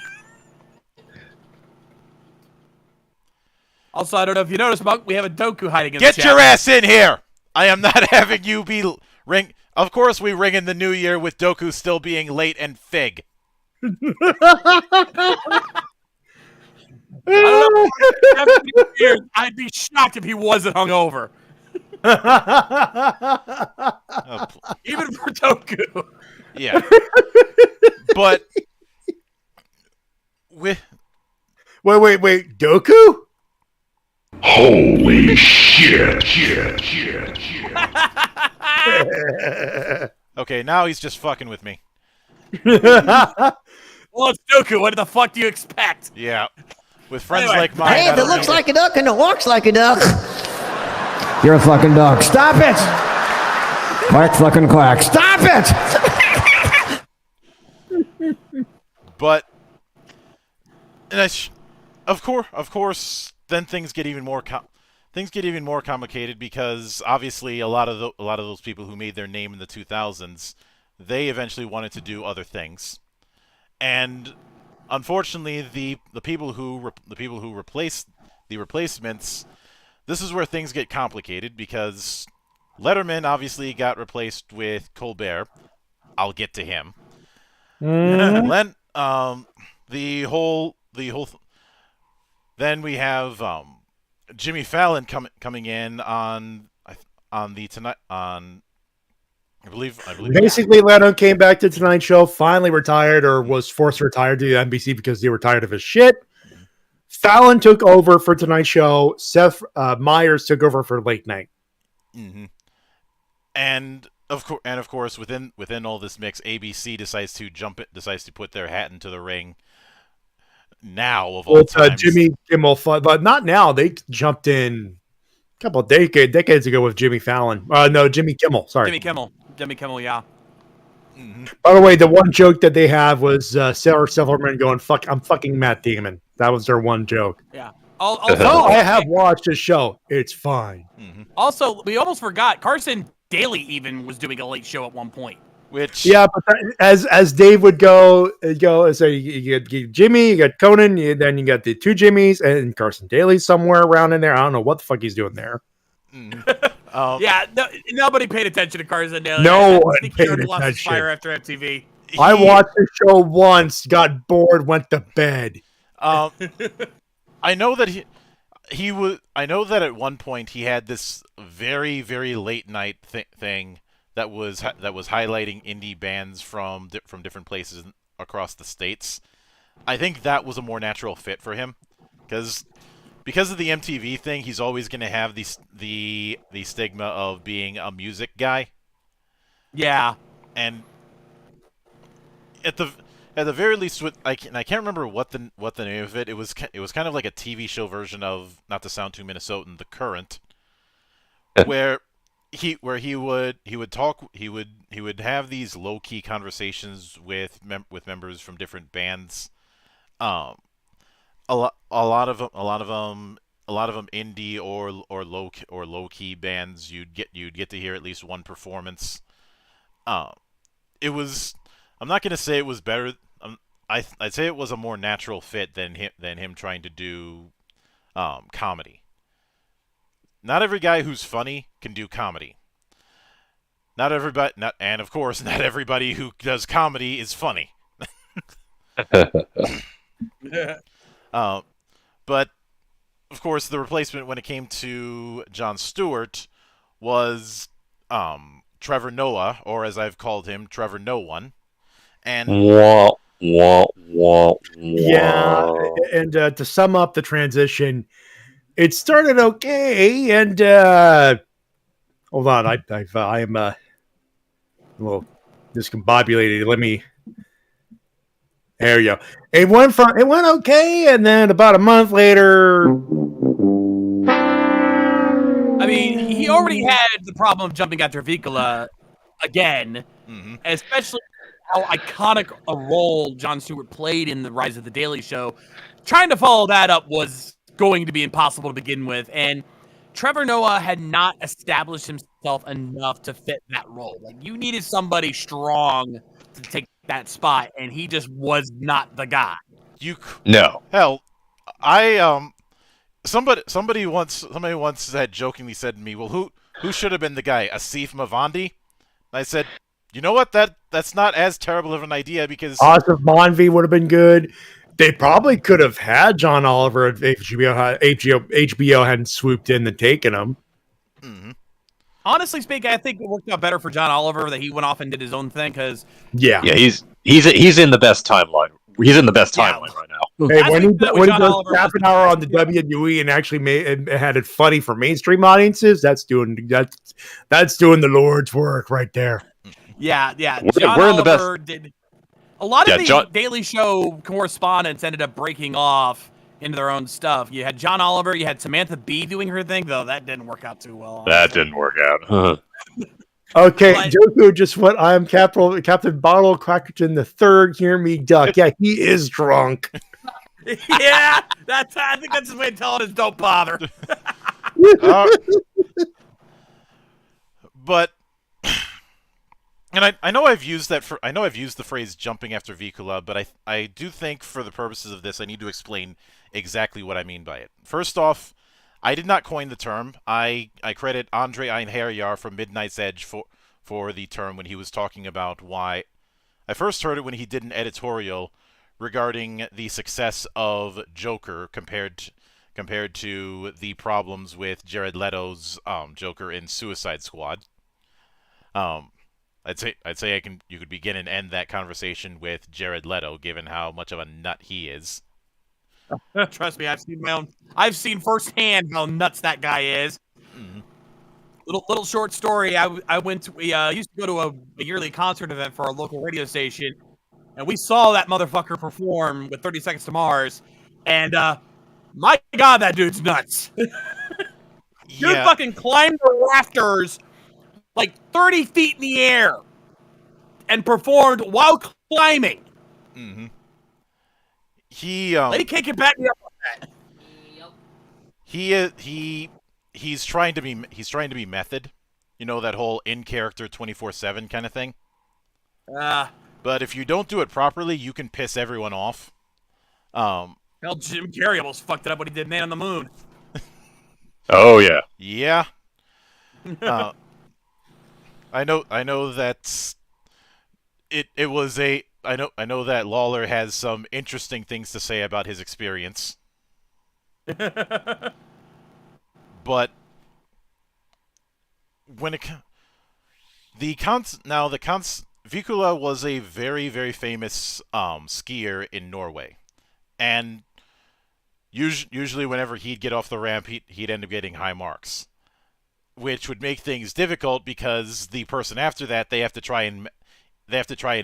Also, I don't know if you noticed, Monk, we have a Doku hiding in the Get chat. your ass in here! I am not having you be ring. Of course, we ring in the new year with Doku still being late and fig. I don't know. 70 years, I'd be shocked if he wasn't hungover, Oh, even for Doku. yeah, but with Wait. Doku? Holy shit. okay, now he's just fucking with me. Well, it's Doku. What the fuck do you expect? Yeah, with friends Anyway. like mine. Hey, I if it don't looks need like a duck and it walks like a duck, you're a fucking duck. Stop it! Quack, fucking quack. Stop it! But, and of course, then things get even more complicated because obviously a lot of those people who made their name in the 2000s, they eventually wanted to do other things, and unfortunately, the people who replaced the replacements, this is where things get complicated because Letterman obviously got replaced with Colbert. I'll get to him. Then then we have Jimmy Fallon coming in on the tonight on I believe Basically, Leno came back to Tonight Show, finally retired or was forced to retire to NBC because they were tired of his shit. Fallon took over for Tonight Show. Seth Meyers took over for Late Night. Mm-hmm. And of course, within all this mix, ABC decides to put their hat into the ring. Now of all times, Jimmy Kimmel, but not now. They jumped in a couple of decades ago with Jimmy Fallon. No, Jimmy Kimmel. Sorry, Jimmy Kimmel, yeah. Mm-hmm. By the way, the one joke that they have was Sarah Silverman going, "Fuck, I'm fucking Matt Damon." That was their one joke. Yeah. Oh, Also, I have watched the show. It's fine. Mm-hmm. also, we almost forgot Carson Daly even was doing a late show at one point. Which Yeah, but as Dave would go and say, you got Jimmy, you got Conan, then you got the two Jimmys and Carson Daly somewhere around in there. I don't know what the fuck he's doing there. Yeah, nobody paid attention to Carson Daly. No I one think paid he already lost his attention. fire after MTV. I watched the show once, got bored, went to bed. I know that he was. I know that at one point he had this very late night thing that was highlighting indie bands from different places across the states. I think that was a more natural fit for him because of the MTV thing. He's always going to have the stigma of being a music guy. Yeah. And at the very least, I can't remember what the name of it. It was kind of like a TV show version of, not to sound too Minnesotan, The Current, where he would have these low key conversations with members from different bands. A lot of them indie or low key bands. You'd get to hear at least one performance. It was. I'm not gonna say it was better. I'd say it was a more natural fit than him trying to do comedy. Not every guy who's funny can do comedy. And of course, not everybody who does comedy is funny. But of course, the replacement when it came to Jon Stewart was Trevor Noah, or as I've called him, Trevor No One. And Yeah, and to sum up the transition, it started okay, and hold on, I am a little discombobulated. Let me. There you go. It went okay, and then about a month later. I mean, he already had the problem of jumping after Vicola again, especially how iconic a role Jon Stewart played in The Rise of the Daily Show, trying to follow that up was going to be impossible to begin with. And Trevor Noah had not established himself enough to fit that role. Like, you needed somebody strong to take that spot, and he just was not the guy. No. Hell, somebody once had jokingly said to me, "Well, who should have been the guy? Asif Mavandi?" And I said, "You know what? That's not as terrible of an idea because Asif Manvi would have been good. They probably could have had John Oliver if HBO hadn't swooped in and taken him. Mhm. Honestly speaking, I think it worked out better for John Oliver that he went off and did his own thing, because Yeah. He's in the best timeline. He's in the best timeline right now. Hey, I when he think that when he John does Oliver half was- an hour on the WWE and actually had it funny for mainstream audiences, that's doing the Lord's work right there. Yeah. We're in the best- Oliver did a lot of the John- Daily Show correspondents ended up breaking off into their own stuff. You had John Oliver, you had Samantha Bee doing her thing, though that didn't work out too well. That didn't work out. Okay, But- Joku just went. I am Captain Bottle Crackerton the third. Hear me, duck. Yeah, he is drunk. Yeah, I think that's his way of telling us don't bother. But and I know I've used the phrase jumping after Vicula, but I do think for the purposes of this I need to explain exactly what I mean by it. First off, I did not coin the term. I credit Andre Einherjar from Midnight's Edge for the term when he was talking about why. I first heard it when he did an editorial regarding the success of Joker compared to the problems with Jared Leto's Joker in Suicide Squad. I'd say you could begin and end that conversation with Jared Leto, given how much of a nut he is. Trust me, I've seen firsthand how nuts that guy is. Mm-hmm. Little short story. We used to go to a yearly concert event for our local radio station, and we saw that motherfucker perform with 30 Seconds to Mars, and my God, that dude's nuts. Dude fucking climbed the rafters like 30 feet in the air and performed while climbing. Mm-hmm. He Lady can't get back me up on that. he's trying to be method, you know, that whole in character 24/7 kind of thing. But if you don't do it properly, you can piss everyone off. Hell, Jim Carrey almost fucked it up when he did Man on the Moon. Oh yeah. Yeah. I know that it was a I know that Lawler has some interesting things to say about his experience. But when Vicula was a very, very famous skier in Norway, and usually whenever he'd get off the ramp, he'd end up getting high marks, which would make things difficult because the person after that they have to try and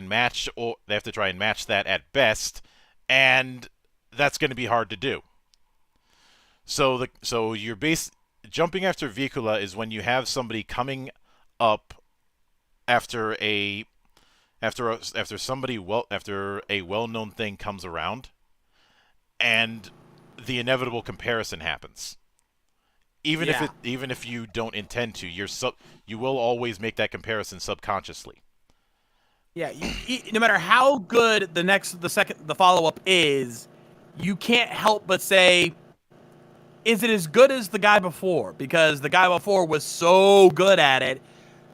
match that at best, and that's going to be hard to do. So your base jumping after Vicula is when you have somebody coming up after a well-known thing comes around, and the inevitable comparison happens. Even if you don't intend to, you will always make that comparison subconsciously. Yeah, no matter how good the follow-up is, you can't help but say, is it as good as the guy before? Because the guy before was so good at it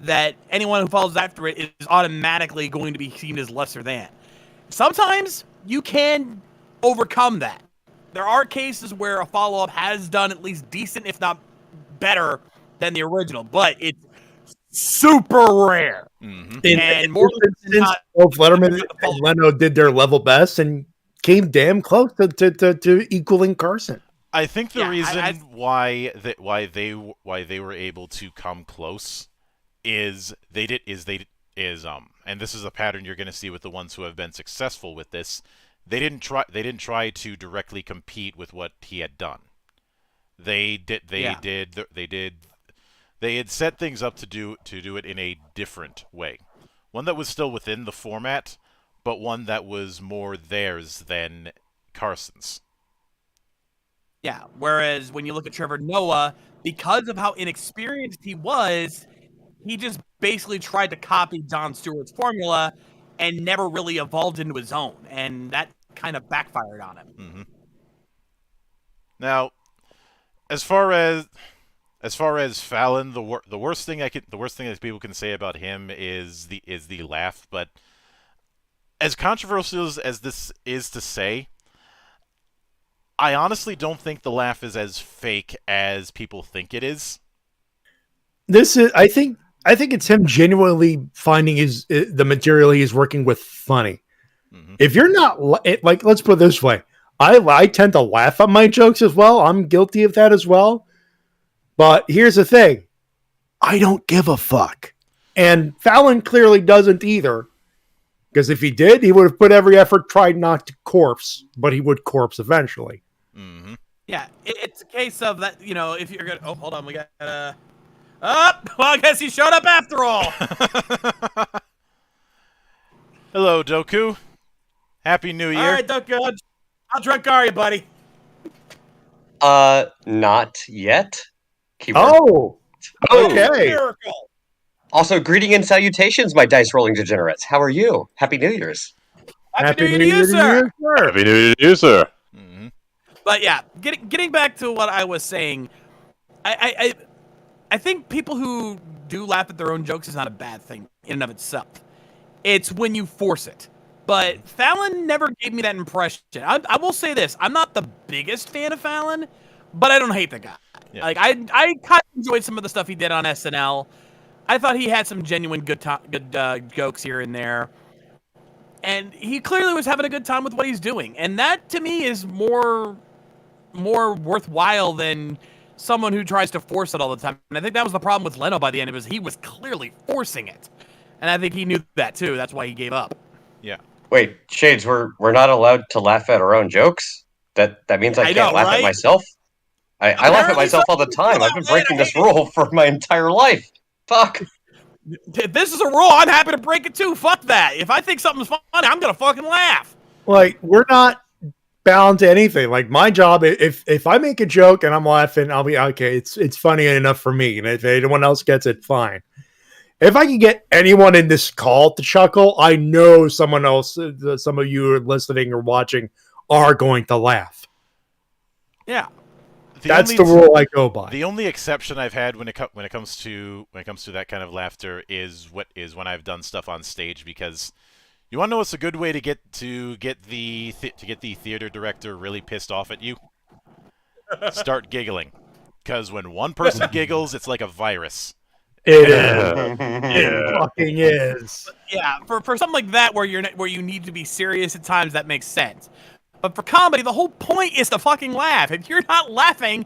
that anyone who follows after it is automatically going to be seen as lesser than. Sometimes you can overcome that. There are cases where a follow-up has done at least decent, if not better, than the original, but it's super rare. Mm-hmm. And more than not, both Letterman and Leno did their level best and came damn close to equaling Carson. I think the reason I- why they were able to come close is and this is a pattern you're going to see with the ones who have been successful with this. They didn't try to directly compete with what he had done. They had set things up to do it in a different way. still within the format, but one that was more theirs than Carson's. Yeah. Whereas when you look at Trevor Noah, because of how inexperienced he was, he just basically tried to copy Jon Stewart's formula and never really evolved into his own, and that kind of backfired on him. Mm-hmm. Now, as far as Fallon, the worst thing that people can say about him is the laugh. But as controversial as this is to say, I honestly don't think the laugh is as fake as people think it is. I think it's him genuinely finding the material he's working with funny. Mm-hmm. If you're not like, let's put it this way, I tend to laugh at my jokes as well. I'm guilty of that as well. But here's the thing, I don't give a fuck, and Fallon clearly doesn't either. Because if he did, he would have put every effort, tried not to corpse, but he would corpse eventually. Mm-hmm. Yeah, it's a case of that. If you're gonna, hold on, we got. Well, I guess he showed up after all. Hello, Doku. Happy New Year. All right, Doku. How drunk are you, buddy? Not yet. Keyword. Oh, okay. Miracle. Also, greeting and salutations, my dice rolling degenerates. How are you? Happy New Year's. Happy New Year to you, sir. Happy New Year to you, sir. Mm-hmm. But yeah, getting back to what I was saying, I think people who do laugh at their own jokes is not a bad thing in and of itself. It's when you force it. But Fallon never gave me that impression. I will say this: I'm not the biggest fan of Fallon, but I don't hate the guy. Yeah. Like I kind of enjoyed some of the stuff he did on SNL. I thought he had some genuine good jokes here and there. And he clearly was having a good time with what he's doing. And that, to me, is more worthwhile than someone who tries to force it all the time. And I think that was the problem with Leno by the end. He was clearly forcing it. And I think he knew that, too. That's why he gave up. Yeah. Wait, Shades, we're not allowed to laugh at our own jokes? That means I can't laugh at myself? I laugh at myself all the time. I've been breaking this rule for my entire life. Fuck. If this is a rule, I'm happy to break it too. Fuck that. If I think something's funny, I'm gonna fucking laugh. Like, we're not bound to anything. Like, my job, if I make a joke and I'm laughing, I'll be okay. It's funny enough for me, and if anyone else gets it, fine. If I can get anyone in this call to chuckle, I know someone else, some of you are listening or watching, are going to laugh. Yeah. That's the rule I go by. The only exception I've had when it comes to that kind of laughter is when I've done stuff on stage, because you want to know what's a good way to get the theater director really pissed off at you? Start giggling, because when one person giggles, it's like a virus. It is. It fucking is. Yeah, for something like that where you need to be serious at times, that makes sense. But for comedy, the whole point is to fucking laugh. If you're not laughing,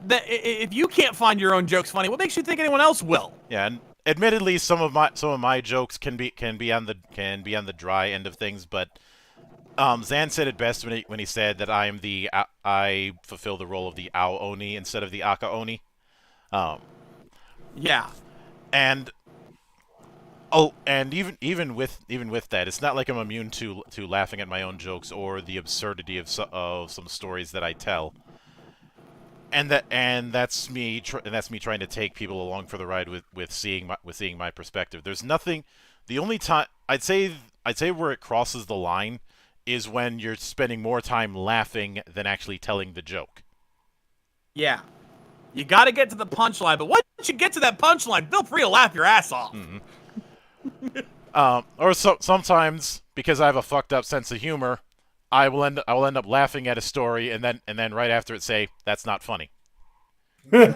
if you can't find your own jokes funny, what makes you think anyone else will? Yeah, and admittedly, some of my jokes can be on the dry end of things, but Zan said it best when he said that I fulfill the role of the Ao Oni instead of the Aka Oni. Yeah, and even with that, it's not like I'm immune to laughing at my own jokes or the absurdity of some stories that I tell. And that's me trying to take people along for the ride with seeing my perspective. There's nothing. The only time I'd say where it crosses the line is when you're spending more time laughing than actually telling the joke. Yeah. You got to get to the punchline, but once you get to that punchline, feel free to laugh your ass off. Mm-hmm. Sometimes, because I have a fucked up sense of humor, I will end up laughing at a story and then right after it say that's not funny. And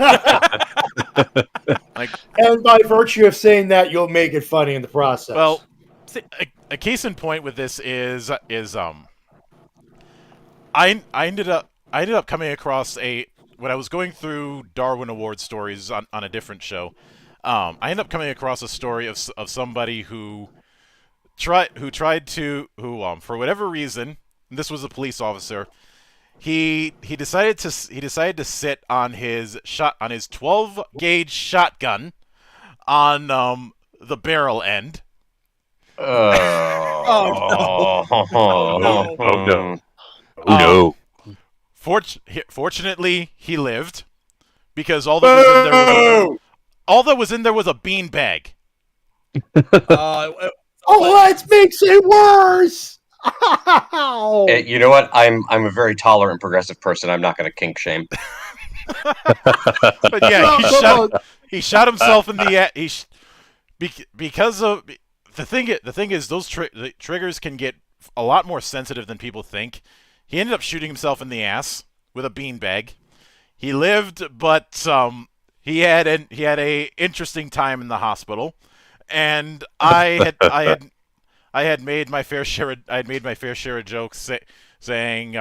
by virtue of saying that, you'll make it funny in the process. Well, a case in point with this is I ended up coming across when I was going through Darwin Award stories on a different show. I ended up coming across a story of somebody who tried to for whatever reason, and this was a police officer. He decided to sit on his 12 gauge shotgun on the barrel end, Oh, no. Oh no! Oh Um, no! Fortunately, he lived because all that was in there was all that was in there was a bean bag. Oh, that makes it worse. Ow. You know what? I'm a very tolerant, progressive person. I'm not going to kink shame. But yeah, he shot himself in the because of the thing. The thing is, the triggers can get a lot more sensitive than people think. He ended up shooting himself in the ass with a beanbag. He lived, but he had a interesting time in the hospital, and I had made my fair share of jokes saying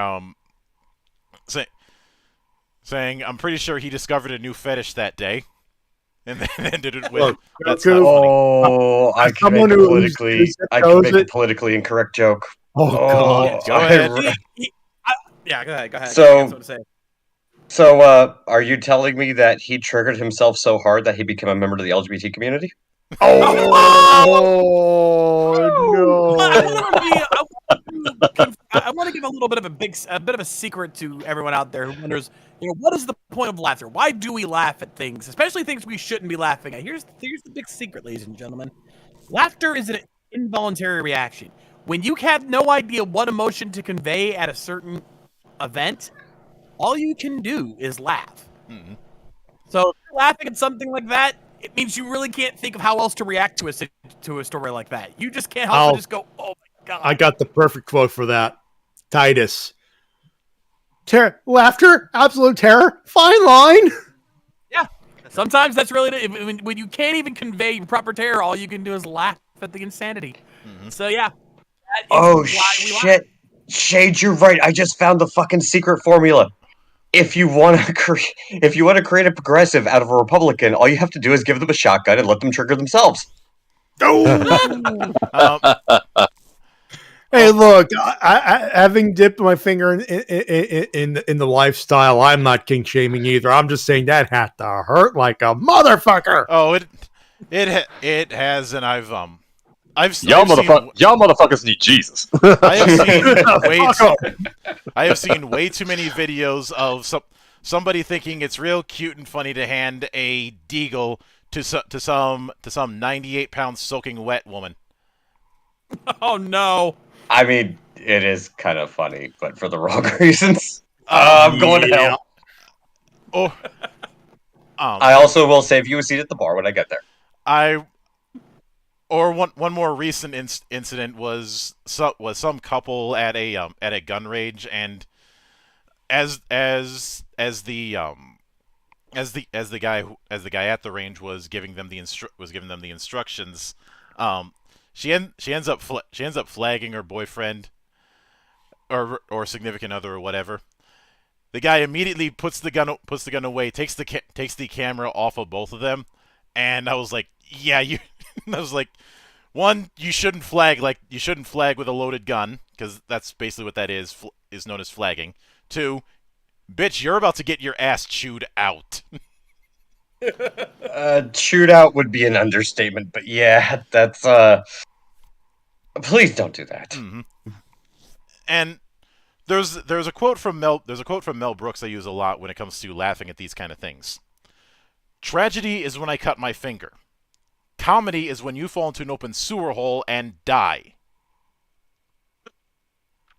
saying I'm pretty sure he discovered a new fetish that day, and then ended it with that's not funny. Oh, I can make a politically incorrect joke. Oh, God. Go ahead. Yeah, go ahead. So, are you telling me that he triggered himself so hard that he became a member of the LGBT community? Oh, no. I want to give a little bit of a secret to everyone out there who wonders, what is the point of laughter? Why do we laugh at things, especially things we shouldn't be laughing at? Here's the big secret, ladies and gentlemen. Laughter is an involuntary reaction. When you have no idea what emotion to convey at a certain event, all you can do is laugh. Mm-hmm. So if you're laughing at something like that, it means you really can't think of how else to react to a story like that. You just can't help but just go, oh my God. I got the perfect quote for that. Titus. Laughter, absolute terror, fine line. Yeah. Sometimes that's really, when you can't even convey proper terror, all you can do is laugh at the insanity. Mm-hmm. So yeah. Oh shit. Shade, you're right. I just found the fucking secret formula. If you want to create a progressive out of a Republican, all you have to do is give them a shotgun and let them trigger themselves. Hey, look! I having dipped my finger in the lifestyle, I'm not kink shaming either. I'm just saying that had to hurt like a motherfucker. Oh, it has, and I've y'all motherfuckers need Jesus. I have seen way too many videos of somebody thinking it's real cute and funny to hand a deagle to some 98-pound soaking wet woman. Oh no! I mean, it is kind of funny, but for the wrong reasons. I'm going to hell. Oh. I also will save you a seat at the bar when I get there. One more recent incident was some couple at a gun range, and as the guy at the range was giving them the instructions, she ends up flagging her boyfriend or significant other or whatever. The guy immediately puts the gun away, takes the camera off of both of them, and I was like, yeah, I was like, one, you shouldn't flag with a loaded gun, because that's basically what that is known as flagging. Two, bitch, you're about to get your ass chewed out. Chewed out would be an understatement, but yeah, that's please don't do that. Mm-hmm. And there's a quote from Mel Brooks I use a lot when it comes to laughing at these kind of things. Tragedy is when I cut my finger. Comedy is when you fall into an open sewer hole and die.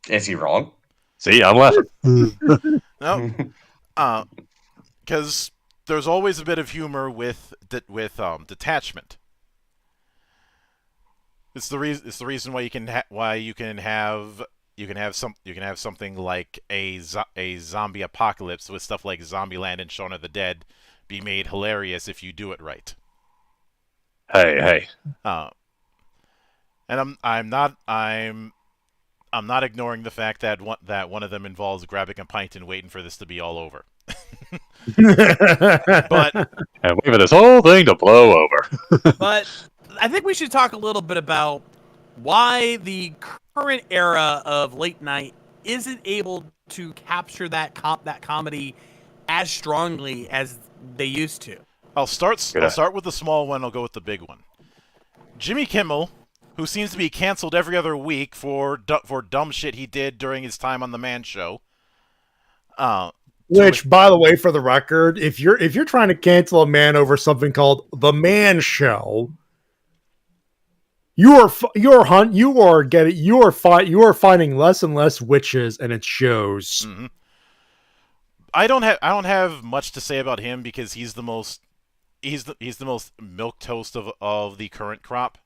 Is he wrong? See, I'm laughing. No, because there's always a bit of humor with detachment. It's the reason why you can have something like a zombie apocalypse with stuff like Zombieland and Shaun of the Dead be made hilarious if you do it right. Hey. And I'm not ignoring the fact that one of them involves grabbing a pint and waiting for this to be all over. But and wait for this whole thing to blow over. But I think we should talk a little bit about why the current era of late night isn't able to capture that comedy as strongly as they used to. I'll start with the small one. I'll go with the big one. Jimmy Kimmel who seems to be canceled every other week for dumb shit he did during his time on the Man Show. Which, by the way, for the record, if you're trying to cancel a man over something called the Man Show, you are finding less and less witches, and it shows. Mm-hmm. I don't have much to say about him because he's the most milquetoast of the current crop.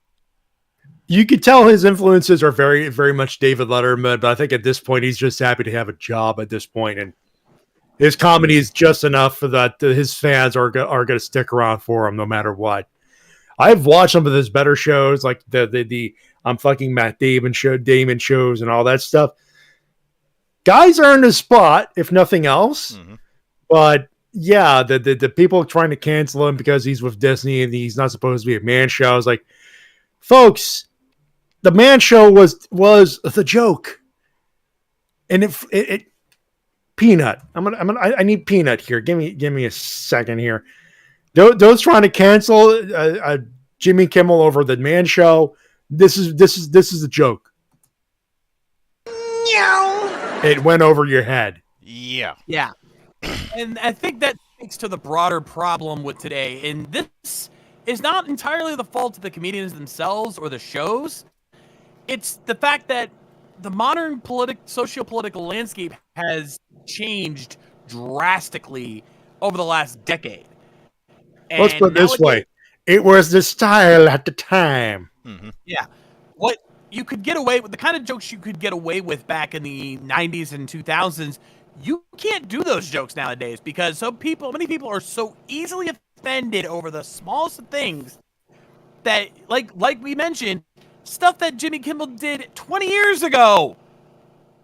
You could tell his influences are very, very much David Letterman, but I think at this point he's just happy to have a job at this point, and his comedy is just enough for that his fans are going to stick around for him no matter what. I've watched some of his better shows, like the I'm fucking Matt Damon shows and all that stuff. Guys earned his spot, if nothing else. Mm-hmm. But yeah, the people trying to cancel him because he's with Disney and he's not supposed to be a Man Show. I was like, folks, the Man Show was the joke, and it Peanut. I need Peanut here. Give me a second here. Those trying to cancel Jimmy Kimmel over the Man Show. This is a joke. It went over your head. Yeah. Yeah. And I think that speaks to the broader problem with today. And this is not entirely the fault of the comedians themselves or the shows. It's the fact that the modern socio-political landscape has changed drastically over the last decade. And let's put it this way. It was the style at the time. Mm-hmm. Yeah. What you could get away with, the kind of jokes you could get away with back in the 90s and 2000s, you can't do those jokes nowadays because many people are so easily offended over the smallest of things that, like we mentioned, stuff that Jimmy Kimmel did 20 years ago,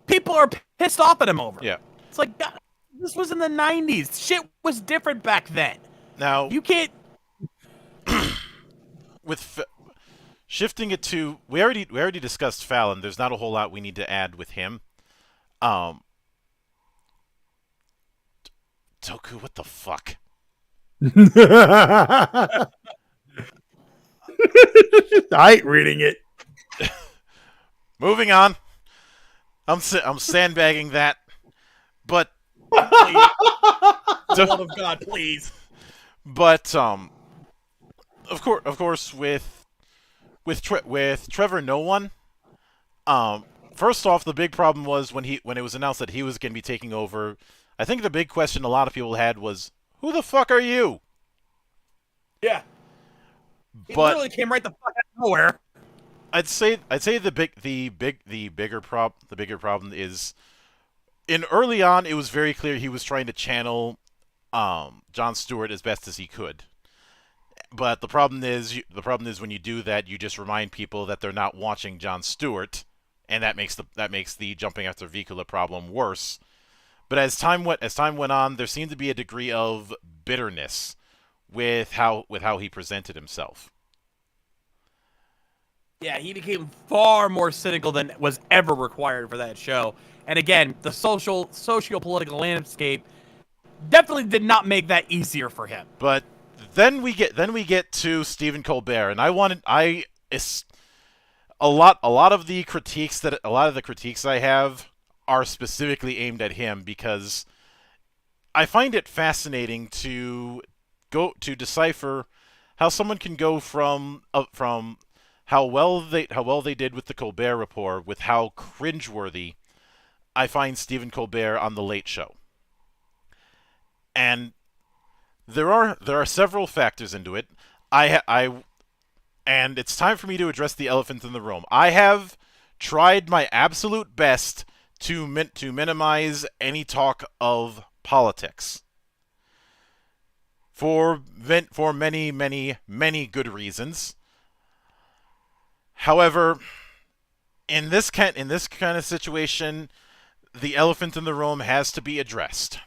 people are pissed off at him over. Yeah. It's like, God, this was in the 90s. Shit was different back then. Now, you can't... Shifting it to, we already discussed Fallon. There's not a whole lot we need to add with him. Toku, what the fuck? I ain't reading it. Moving on. I'm sandbagging that, but For the love of God, please. But of course, with Trevor No One, first off, the big problem was when it was announced that he was going to be taking over. I think the big question a lot of people had was, "Who the fuck are you?" Yeah. He But literally came right the fuck out of nowhere. I'd say the bigger problem is, in early on it was very clear he was trying to channel Jon Stewart as best as he could. But the problem is when you do that, you just remind people that they're not watching Jon Stewart, and that makes the jumping after Vicula problem worse. But as time went on, there seemed to be a degree of bitterness with how he presented himself. Yeah, he became far more cynical than was ever required for that show. And again, the socio-political landscape definitely did not make that easier for him. But then we get to Stephen Colbert, and a lot of the critiques I have are specifically aimed at him because I find it fascinating to decipher how someone can go from how well they did with the Colbert Report with how cringeworthy I find Stephen Colbert on The Late Show. And there are several factors into it. And it's time for me to address the elephant in the room. I have tried my absolute best to minimize any talk of politics for many, many, many good reasons. However, in this kind of situation, the elephant in the room has to be addressed.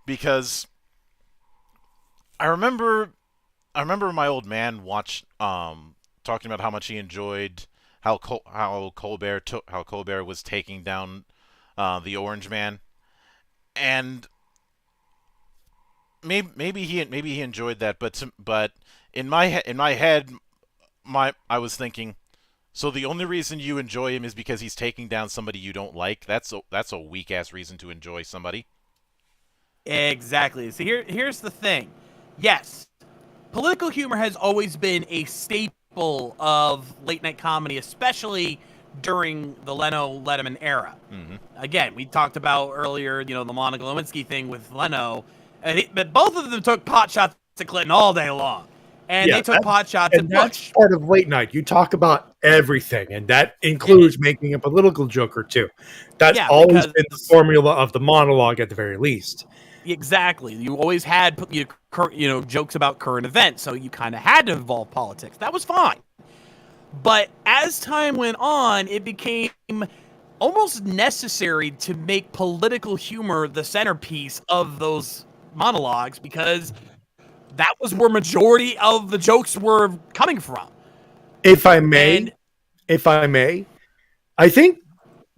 Because I remember my old man talking about how much he enjoyed how Colbert was taking down the Orange Man, and maybe he enjoyed that, but in my head, I was thinking, so the only reason you enjoy him is because he's taking down somebody you don't like. That's a weak ass reason to enjoy somebody. Exactly. So here's the thing. Yes, political humor has always been a staple of late night comedy, especially during the Leno-Letterman era. Mm-hmm. Again, we talked about earlier, the Monica Lewinsky thing with Leno, but both of them took pot shots at Clinton all day long, and they took pot shots at that's Bush. part of late night. You talk about everything, and that includes making a political joke or two. That's always been the formula of the monologue, at the very least. Exactly. You always had jokes about current events, so you kind of had to involve politics. That was fine. But as time went on, it became almost necessary to make political humor the centerpiece of those monologues, because that was where majority of the jokes were coming from. If I may, I think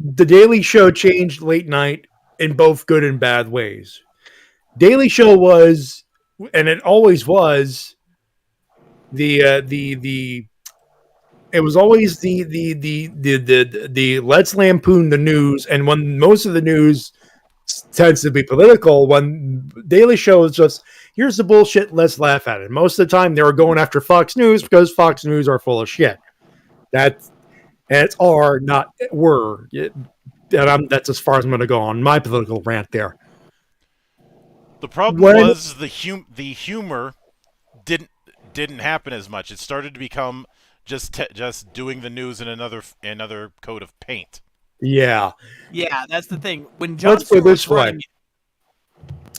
The Daily Show changed late night in both good and bad ways. Daily Show was, and it always was, it was always the let's lampoon the news, and when most of the news tends to be political, when Daily Show is just, here's the bullshit, let's laugh at it. Most of the time they were going after Fox News because Fox News are full of shit. That's R, not were. That's as far as I'm going to go on my political rant there. The problem was the humor didn't happen as much. It started to become just doing the news in another coat of paint. Yeah, that's the thing. When Jon Let's put it this way: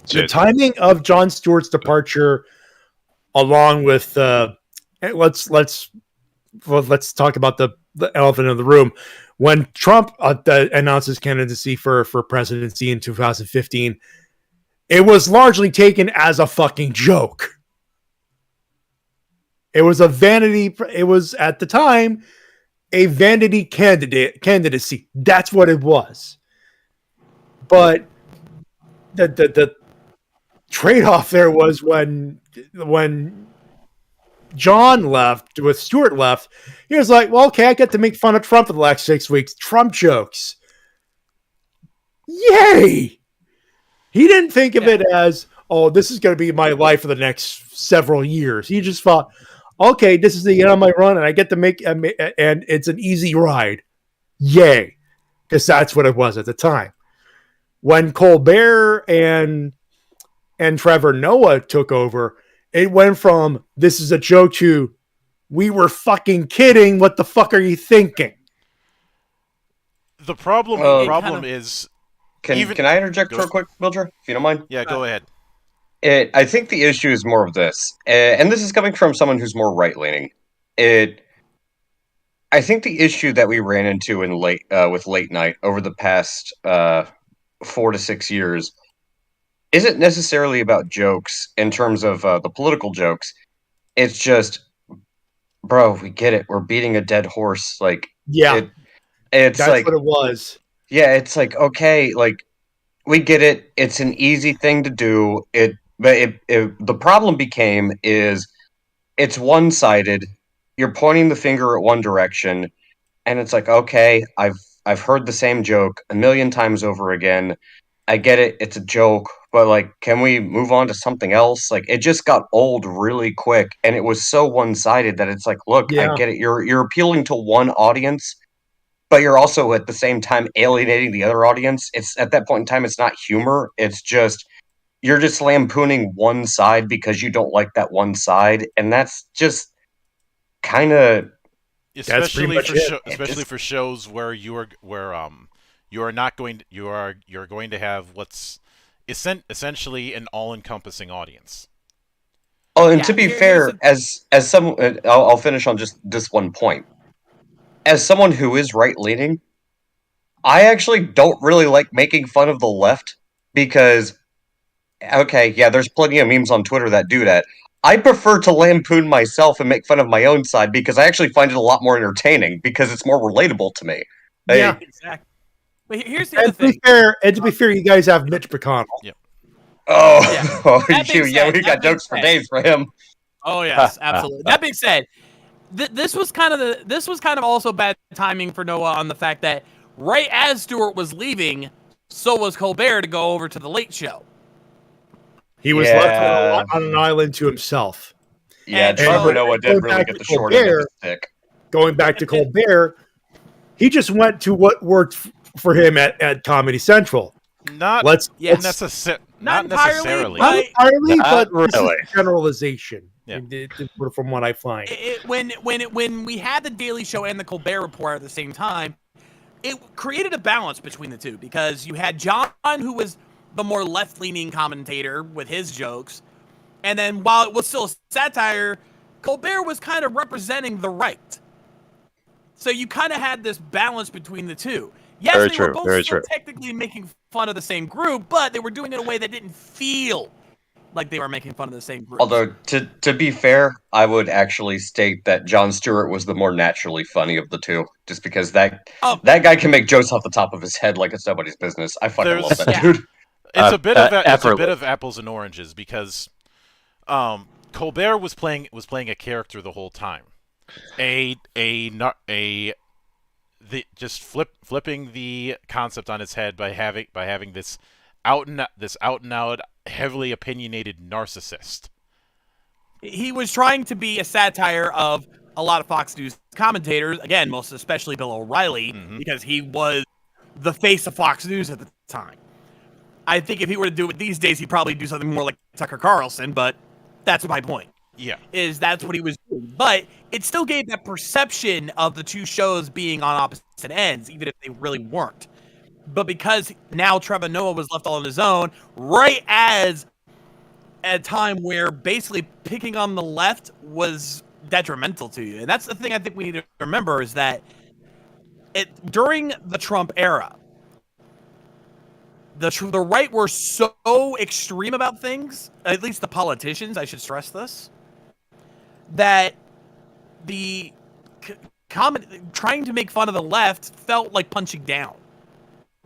the timing of Jon Stewart's departure, along with let's talk about the elephant in the room. When Trump announced his candidacy for presidency in 2015, it was largely taken as a fucking joke. It was a vanity. It was, at the time, a vanity candidacy. That's what it was. But the trade-off there was when John left, with Stewart left, he was like, well, okay, I get to make fun of Trump for the last 6 weeks. Trump jokes. Yay! He didn't think of it as, oh, this is going to be my life for the next several years. He just thought, okay, this is the end of my run, and I get to make, and it's an easy ride. Yay. Because that's what it was at the time. When Colbert and Trevor Noah took over, it went from, this is a joke, to, we were fucking kidding, what the fuck are you thinking? The problem is... Can I interject real quick, Mildred, if you don't mind? Yeah, go ahead. I think the issue is more of this, and this is coming from someone who's more right-leaning. I think the issue that we ran into with late night over the past 4 to 6 years isn't necessarily about jokes in terms of the political jokes. It's just, bro, we get it. We're beating a dead horse. Like, yeah, it's that's like what it was. Yeah, it's like, okay, like, we get it. It's an easy thing to do. But the problem is it's one-sided. You're pointing the finger at one direction, and it's like, okay, I've heard the same joke a million times over again. I get it. It's a joke, but like, can we move on to something else? Like, it just got old really quick, and it was so one-sided that it's like, look, I get it. You're appealing to one audience, but you're also at the same time alienating the other audience. It's at that point in time, it's not humor. It's just, you're just lampooning one side because you don't like that one side. And that's just kind of, especially for shows where you're going to have what's essentially an all-encompassing audience. Oh, and to be fair, as someone, I'll finish on just this one point. As someone who is right-leaning, I actually don't really like making fun of the left because, okay, yeah, there's plenty of memes on Twitter that do that. I prefer to lampoon myself and make fun of my own side because I actually find it a lot more entertaining because it's more relatable to me. Yeah, exactly. But here's the other thing. To be fair, you guys have Mitch McConnell. Yeah. Oh, we got jokes for days for him. Oh, yes, absolutely. That being said, this was kind of also bad timing for Noah on the fact that right as Stewart was leaving, so was Colbert to go over to the Late Show. He was left on an island to himself. Yeah, And Trevor so- Noah did going really back get to the short end of Colbert, the stick. Going back to Colbert, he just went to what worked for him at Comedy Central. Not Let's Yes. not necessarily. not entirely, Not but this is really. a generalization. Yeah. From what I find, When we had the Daily Show and the Colbert Report at the same time, it created a balance between the two because you had John, who was the more left-leaning commentator with his jokes, and then while it was still satire, Colbert was kind of representing the right. So you kind of had this balance between the two. Yes, Very they true, were both very still true. technically making fun of the same group, but they were doing it in a way that didn't feel like they were making fun of the same group. Although, to be fair, I would actually state that Jon Stewart was the more naturally funny of the two, just because that guy can make jokes off the top of his head like it's nobody's business. I fucking love that dude. It's a bit effortless. of apples and oranges because Colbert was playing a character the whole time. Flipping the concept on its head by having this out and out heavily opinionated narcissist. He was trying to be a satire of a lot of Fox News commentators, again, most especially Bill O'Reilly, because he was the face of Fox News at the time. I think if he were to do it these days, he'd probably do something more like Tucker Carlson, but that's my point. Yeah. That's what he was doing. But it still gave that perception of the two shows being on opposite ends, even if they really weren't. But because now Trevor Noah was left all on his own, right at a time where basically picking on the left was detrimental to you. And that's the thing I think we need to remember is that during the Trump era, the right were so extreme about things, at least the politicians, I should stress this, that the trying to make fun of the left felt like punching down.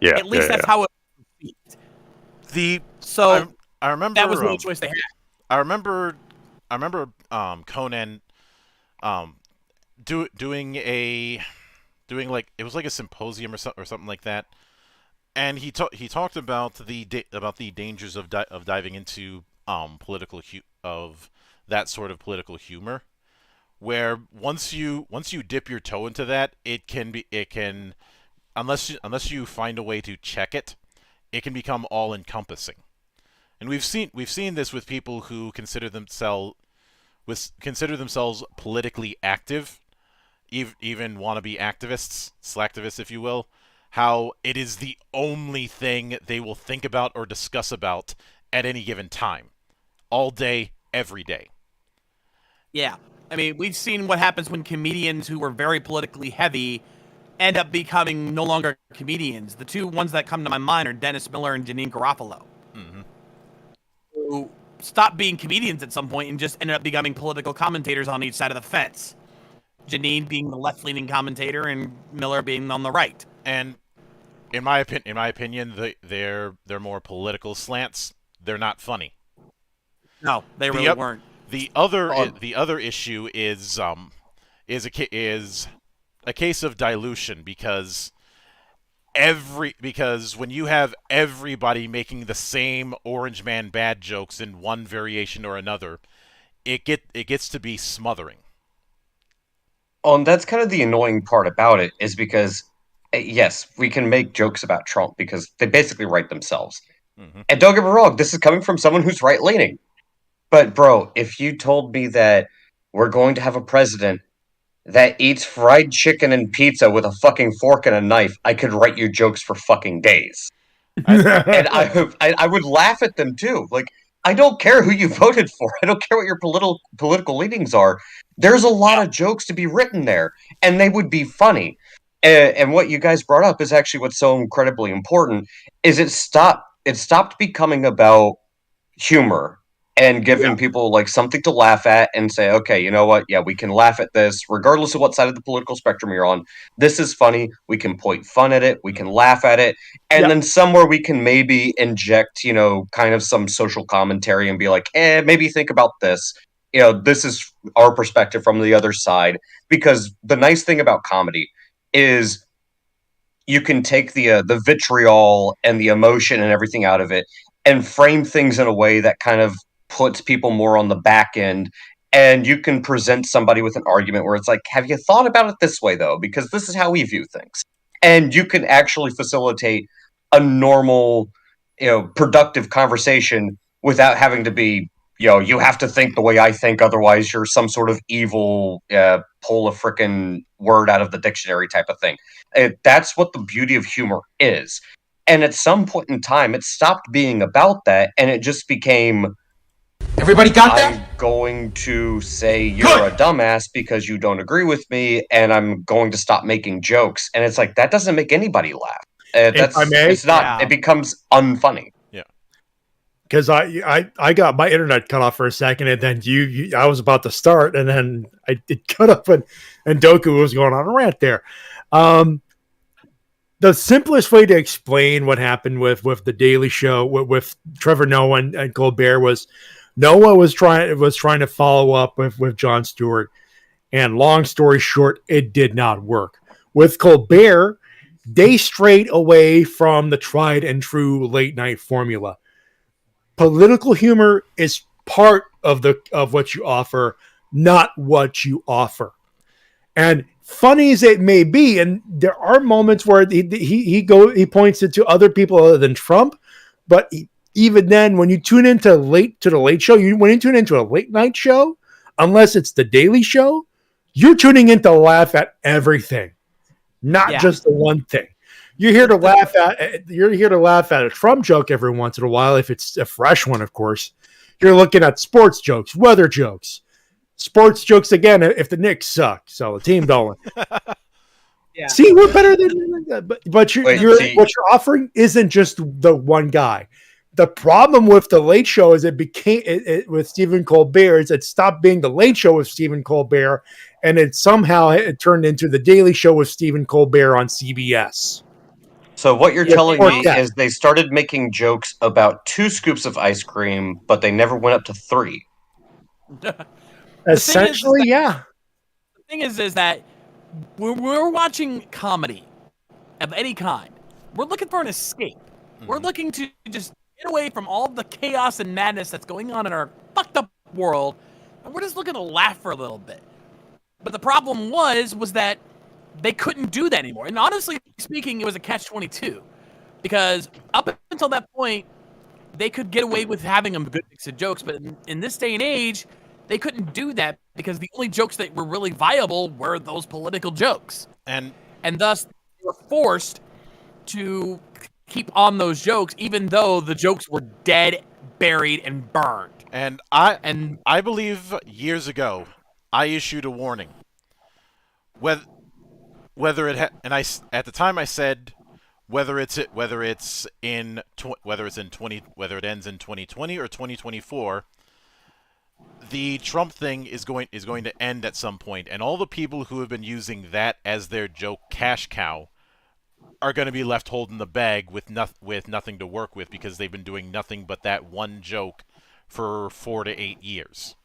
Yeah. At least that's how it was perceived. I remember that was the only choice they had. I remember Conan doing like it was like a symposium or something like that, and he talked about the dangers of diving into that sort of political humor, where once you dip your toe into that, it can unless you find a way to check it, it can become all encompassing. And we've seen this with people who consider themselves politically active, even wannabe activists, slacktivists, if you will, how it is the only thing they will think about or discuss about at any given time, all day, every day. Yeah. I mean, we've seen what happens when comedians who were very politically heavy end up becoming no longer comedians. The two ones that come to my mind are Dennis Miller and Janine Garofalo, who stopped being comedians at some point and just ended up becoming political commentators on each side of the fence. Janine being the left-leaning commentator and Miller being on the right. And in my opinion, they're more political slants. They're not funny. No, they really weren't. The other issue is a case of dilution because when you have everybody making the same Orange Man bad jokes in one variation or another, it gets to be smothering. Oh, and that's kind of the annoying part about it is because, yes, we can make jokes about Trump because they basically write themselves. And don't get me wrong, this is coming from someone who's right-leaning. But, bro, if you told me that we're going to have a president that eats fried chicken and pizza with a fucking fork and a knife, I could write you jokes for fucking days. And I would laugh at them, too. Like, I don't care who you voted for. I don't care what your political leanings are. There's a lot of jokes to be written there, and they would be funny. And what you guys brought up is actually what's so incredibly important, is it stopped becoming about humor and giving people like something to laugh at and say, okay, you know what? Yeah, we can laugh at this regardless of what side of the political spectrum you're on. This is funny. We can point fun at it. We can laugh at it. And then somewhere we can maybe inject, kind of some social commentary and be like, maybe think about this. this is our perspective from the other side, because the nice thing about comedy is you can take the vitriol and the emotion and everything out of it and frame things in a way that kind of puts people more on the back end. And you can present somebody with an argument where it's like, have you thought about it this way, though? Because this is how we view things. And you can actually facilitate a normal, productive conversation without having to be, you have to think the way I think, otherwise you're some sort of evil, pull a frickin' word out of the dictionary type of thing. That's what the beauty of humor is. And at some point in time, it stopped being about that, and it just became, everybody got that? I'm going to say you're a dumbass because you don't agree with me, and I'm going to stop making jokes. And it's like, that doesn't make anybody laugh. It's not. Yeah. It becomes unfunny. Because I got my internet cut off for a second, and then I was about to start, and then it cut up, and Doku was going on a rant there. The simplest way to explain what happened with the Daily Show with Trevor Noah and Colbert was Noah was trying to follow up with Jon Stewart, and long story short, it did not work. With Colbert, they strayed away from the tried and true late night formula. Political humor is part of what you offer, not what you offer. And funny as it may be, and there are moments where he points it to other people other than Trump, but even then, when you tune into the Late Show, when you tune into a late night show, unless it's the Daily Show, you're tuning in to laugh at everything, not just the one thing. You're here to laugh at a Trump joke every once in a while, if it's a fresh one, of course. You're looking at sports jokes, weather jokes, sports jokes again if the Knicks suck, so the team don't win. Yeah. See, we're better than that. But what you're offering isn't just the one guy. The problem with the Late Show is with Stephen Colbert is it stopped being the Late Show with Stephen Colbert, and it turned into the Daily Show with Stephen Colbert on CBS. So what you're telling me is they started making jokes about 2 scoops of ice cream, but they never went up to 3. Essentially, yeah. The thing is that when we're watching comedy of any kind, we're looking for an escape. Mm-hmm. We're looking to just get away from all the chaos and madness that's going on in our fucked up world, and we're just looking to laugh for a little bit. But the problem was that they couldn't do that anymore. And honestly speaking, it was a catch-22. Because up until that point, they could get away with having a good mix of jokes. But in this day and age, they couldn't do that because the only jokes that were really viable were those political jokes. And thus, they were forced to keep on those jokes, even though the jokes were dead, buried, and burned. And I believe years ago, I issued a warning. Whether it at the time I said whether it ends in 2020 or 2024, the Trump thing is going to end at some point, and all the people who have been using that as their joke cash cow are going to be left holding the bag with nothing to work with because they've been doing nothing but that one joke for 4 to 8 years.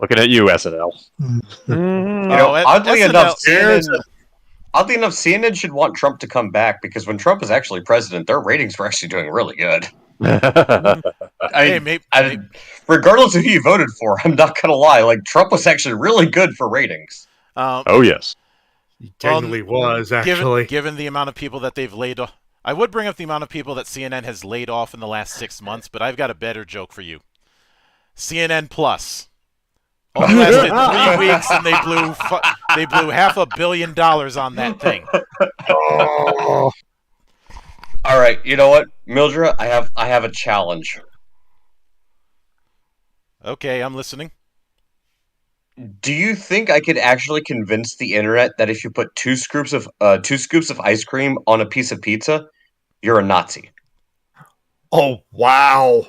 Looking at you, SNL. Oddly enough, CNN should want Trump to come back because when Trump was actually president, their ratings were actually doing really good. Regardless of who you voted for, I'm not gonna lie. Like, Trump was actually really good for ratings. Oh yes, he technically was actually. Given the amount of people that they've laid off, I would bring up the amount of people that CNN has laid off in the last 6 months, but I've got a better joke for you. CNN Plus. Only lasted 3 weeks, and they blew $500 million on that thing. Oh. All right, you know what, Mildred? I have a challenge. Okay, I'm listening. Do you think I could actually convince the internet that if you put 2 scoops of ice cream on a piece of pizza, you're a Nazi? Oh wow!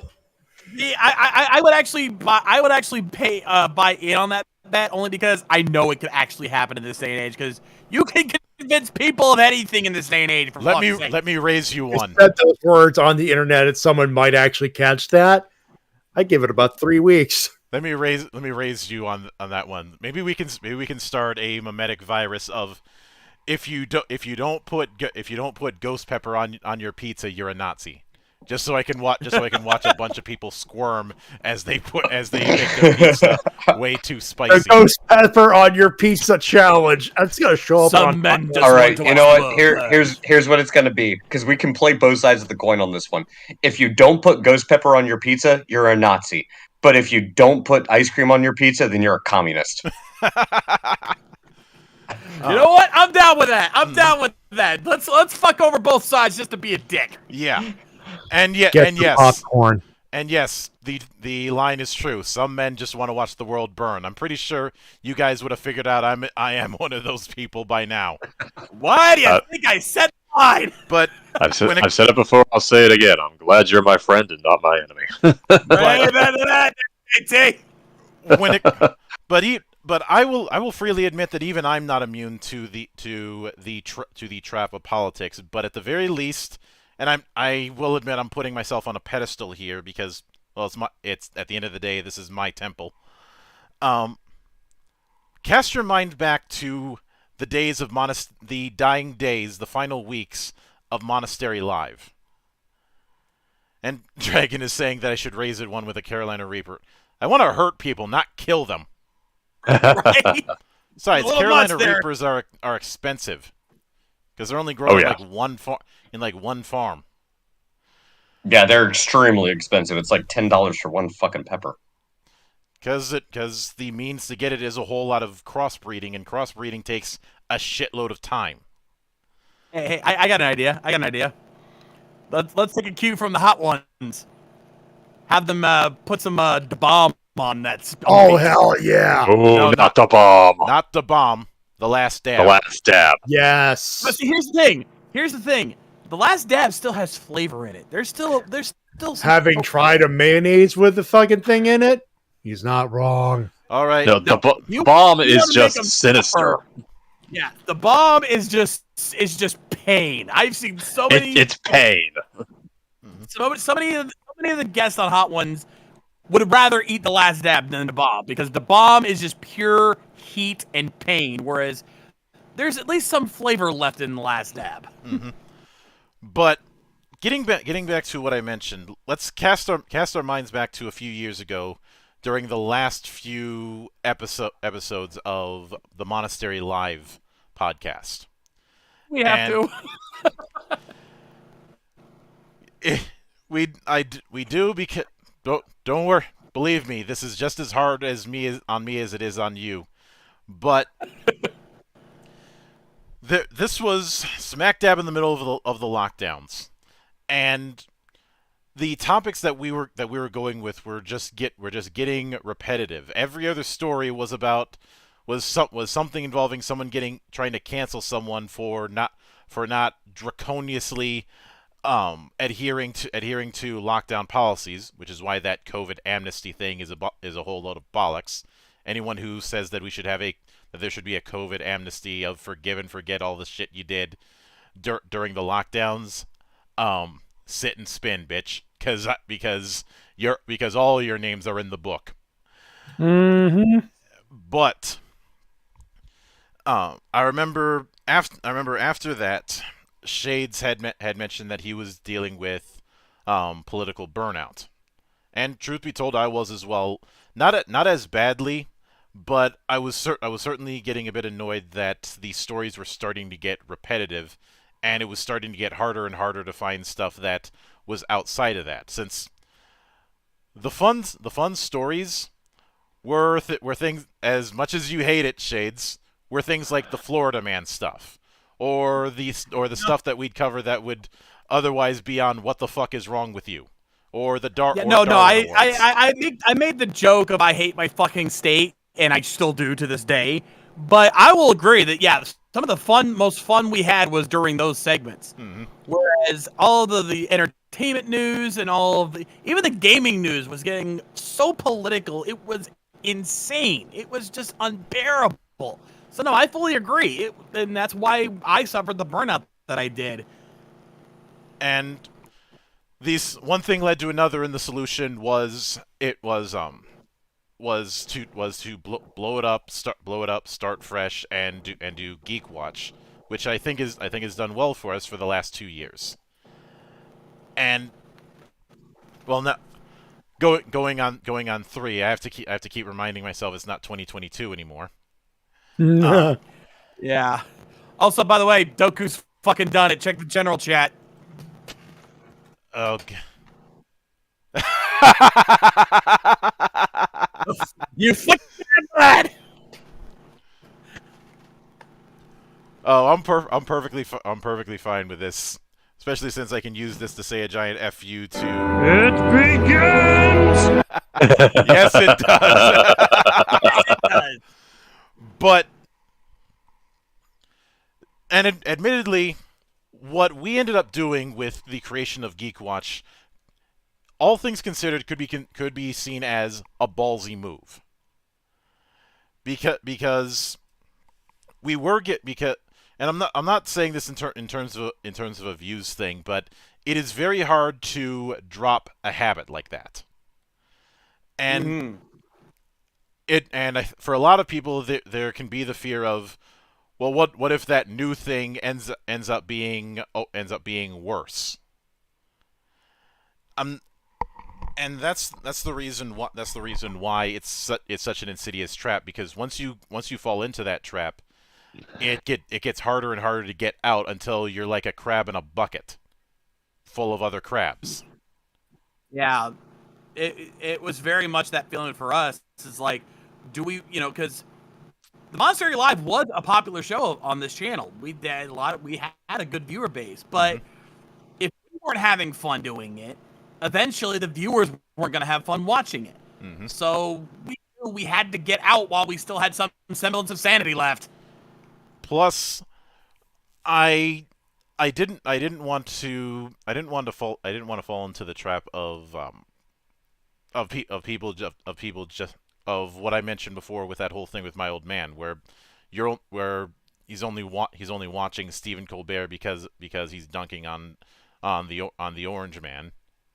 Yeah, I would actually buy in on that bet only because I know it could actually happen in this day and age. Because you can convince people of anything in this day and age. Let me raise you one. Spread those words on the internet, and someone might actually catch that. I give it about 3 weeks. let me raise you on that one. Maybe we can start a mimetic virus of if you don't put ghost pepper on your pizza, you're a Nazi. Just so I can watch a bunch of people squirm as they make their pizza way too The spicy. ghost pepper on your pizza challenge. That's gonna show up Some on. men just All right, want to you know watch what? the world. Here's what it's gonna be because we can play both sides of the coin on this one. If you don't put ghost pepper on your pizza, you're a Nazi. But if you don't put ice cream on your pizza, then you're a communist. You know what? I'm down with that. I'm down with that. Let's fuck over both sides just to be a dick. Yeah, and yes, Popcorn. and yes, the line is true. Some men just want to watch the world burn. I'm pretty sure you guys would have figured out I am one of those people by now. Why do you think I said the line? But I've said it before. I'll say it again. I'm glad you're my friend and not my enemy. But I will freely admit that even I'm not immune to the trap of politics. But at the very least, and I will admit I'm putting myself on a pedestal here because well it's at the end of the day this is my temple. Cast your mind back to the days of the dying days, the final weeks of Monastery Live. And Dragon is saying that I should raise it one with a Carolina Reaper. I want to hurt people, not kill them. Right? Besides, Little Carolina nuts there. Reapers are expensive because they're only growing like one farm. Yeah, they're extremely expensive. It's like $10 for one fucking pepper. Because the means to get it is a whole lot of crossbreeding, and crossbreeding takes a shitload of time. Hey, I got an idea. Let's take a cue from the hot ones. Have them put some the bomb on that. Oh hell yeah! Oh, No, not the bomb. Not the bomb. The last dab. The last dab. Yes. But see, here's the thing. The last dab still has flavor in it. There's still some Having tried a mayonnaise with the fucking thing in it, he's not wrong. All right. No, the you- bomb you is wanna make 'em just sinister. tougher. Yeah, the bomb is just pain. I've seen so many. It's pain. So many of the guests on Hot Ones would rather eat the last dab than the bomb because the bomb is just pure heat and pain, whereas there's at least some flavor left in the last dab. Mm-hmm. But getting back to what I mentioned, let's cast our minds back to a few years ago during the last few episodes of the Monastery Live podcast. We have to. We do because don't worry. Believe me, this is just as hard on me as it is on you. But this was smack dab in the middle of the lockdowns, and the topics that we were going with were just getting repetitive. Every other story was something involving someone trying to cancel someone for not draconiously adhering to lockdown policies, which is why that COVID amnesty thing is a whole load of bollocks. Anyone who says that that there should be a COVID amnesty of forgive and forget all the shit you did during the lockdowns, sit and spin, bitch, because all your names are in the book. Mm-hmm. But I remember after that, Shades had mentioned that he was dealing with political burnout, and truth be told, I was as well. Not as badly, but I was certainly getting a bit annoyed that the stories were starting to get repetitive, and it was starting to get harder and harder to find stuff that was outside of that. Since the fun stories were things, as much as you hate it, Shades, were things like the Florida Man stuff. Or the stuff that we'd cover that would otherwise be on what the fuck is wrong with you, or the dark. Yeah, no. I made the joke of I hate my fucking state, and I still do to this day. But I will agree that some of the most fun we had was during those segments. Mm-hmm. Whereas all of the entertainment news and even the gaming news was getting so political, it was insane. It was just unbearable. So no, I fully agree, and that's why I suffered the burnout that I did. And one thing led to another, and the solution was to blow it up, start fresh, and do GeekWatch, which I think is done well for us for the last 2 years. And well, now going on 3, I have to keep reminding myself it's not 2022 anymore. Yeah. Also, by the way, Doku's fucking done it. Check the general chat. Oh. You fucking bad. Oh, I'm perfectly fine with this, especially since I can use this to say a giant "fu" to. It begins! Yes, it does. Yes, it does. But, and admittedly, what we ended up doing with the creation of GeekWatch, all things considered, could be seen as a ballsy move. Because we were and I'm not saying this in terms of a views thing, but it is very hard to drop a habit like that. And for a lot of people, there can be the fear of, well, what if that new thing ends up being worse? And that's the reason why it's such an insidious trap, because once you fall into that trap, it gets harder and harder to get out until you're like a crab in a bucket full of other crabs. Yeah. It was very much that feeling for us. It's like, do we, because the Monastery Live was a popular show on this channel. We had a good viewer base, but if we weren't having fun doing it, eventually the viewers weren't going to have fun watching it. So we knew we had to get out while we still had some semblance of sanity left. Plus, I didn't want to fall into the trap of what I mentioned before with that whole thing with my old man, where he's only watching Stephen Colbert because he's dunking on the Orange Man,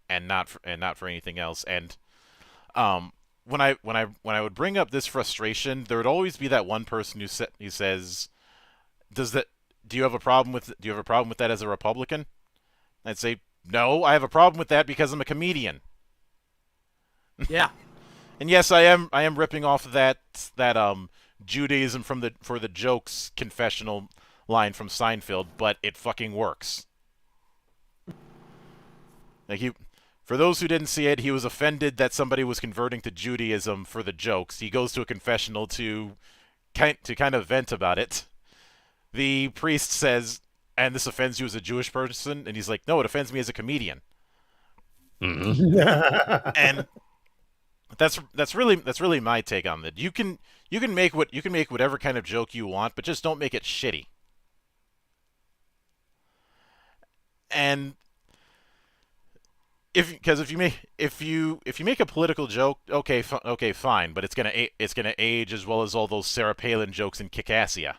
and not for anything else. And when I would bring up this frustration, there would always be that one person who says, do you have a problem with that as a Republican? I'd say, no, I have a problem with that because I'm a comedian. Yeah. And yes, I am ripping off that Judaism for the jokes confessional line from Seinfeld, but it fucking works. Like, for those who didn't see it, he was offended that somebody was converting to Judaism for the jokes. He goes to a confessional to kind of vent about it. The priest says, "And this offends you as a Jewish person?" And he's like, "No, it offends me as a comedian." And that's really my take on that. You can make whatever kind of joke you want, but just don't make it shitty. And if you make a political joke, okay, fine, but it's gonna age as well as all those Sarah Palin jokes in Kickassia.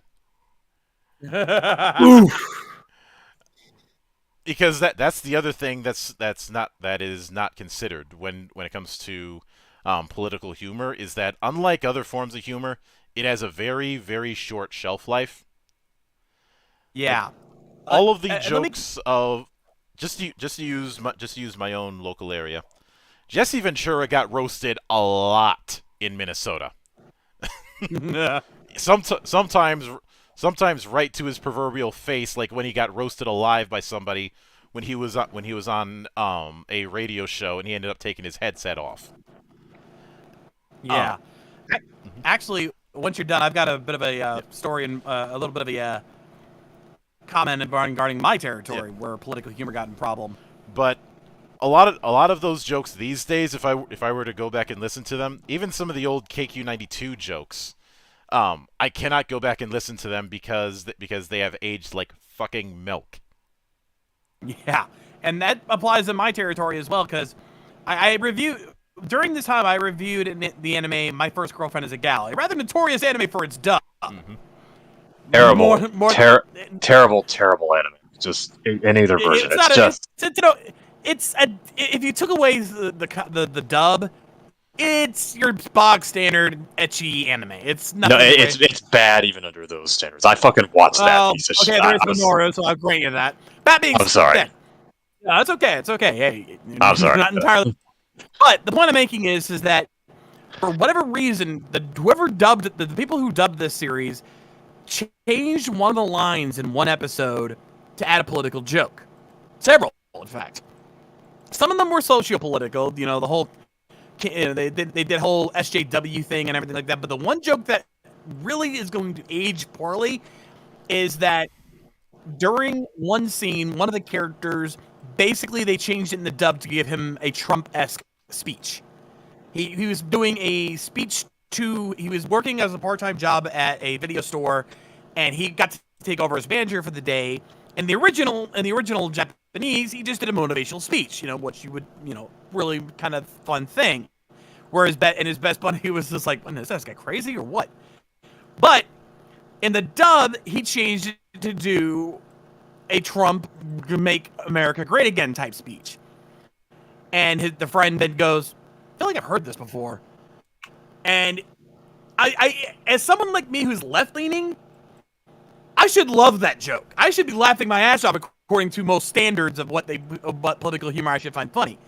Because that's the other thing that is not considered when it comes to political humor, is that unlike other forms of humor, it has a very, very short shelf life. Yeah. Like, all of the jokes of just to use my own local area, Jesse Ventura got roasted a lot in Minnesota. Sometimes right to his proverbial face, like when he got roasted alive by somebody when he was on a radio show and he ended up taking his headset off. Yeah. Actually, once you're done, I've got a bit of a story and a little bit of a comment regarding my territory where political humor got in problem. But a lot of those jokes these days, if I were to go back and listen to them, even some of the old KQ92 jokes, I cannot go back and listen to them because they have aged like fucking milk. Yeah, and that applies in my territory as well, because I reviewed during this time. I reviewed the anime My First Girlfriend is a Gal, a rather notorious anime for its dub. Terrible, terrible anime. Just in either version. If you took away the dub, it's your bog standard ecchi anime. It's No, nothing. it's bad even under those standards. I fucking watched that piece of shit. Okay, there's Minoru, so I'll grant you that. That being I'm sorry. said, no, it's okay. It's okay. Hey, I'm sorry. Not entirely. But the point I'm making is that for whatever reason, the people who dubbed this series changed one of the lines in one episode to add a political joke. Several, in fact. Some of them were socio-political. You know, the whole they did whole SJW thing and everything like that. But the one joke that really is going to age poorly is that during one scene, one of the characters, basically they changed it in the dub to give him a Trump-esque speech. He was doing a speech he was working as a part-time job at a video store, and he got to take over as manager for the day. In the original Japanese, he just did a motivational speech, what you would, really kind of fun thing. Whereas in his best buddy, he was just like, is this guy crazy or what? But in the dub, he changed it to do a Trump make America great again type speech. And the friend then goes, I feel like I've heard this before. And I as someone like me who's left-leaning, I should love that joke. I should be laughing my ass off according to most standards of what political humor I should find funny.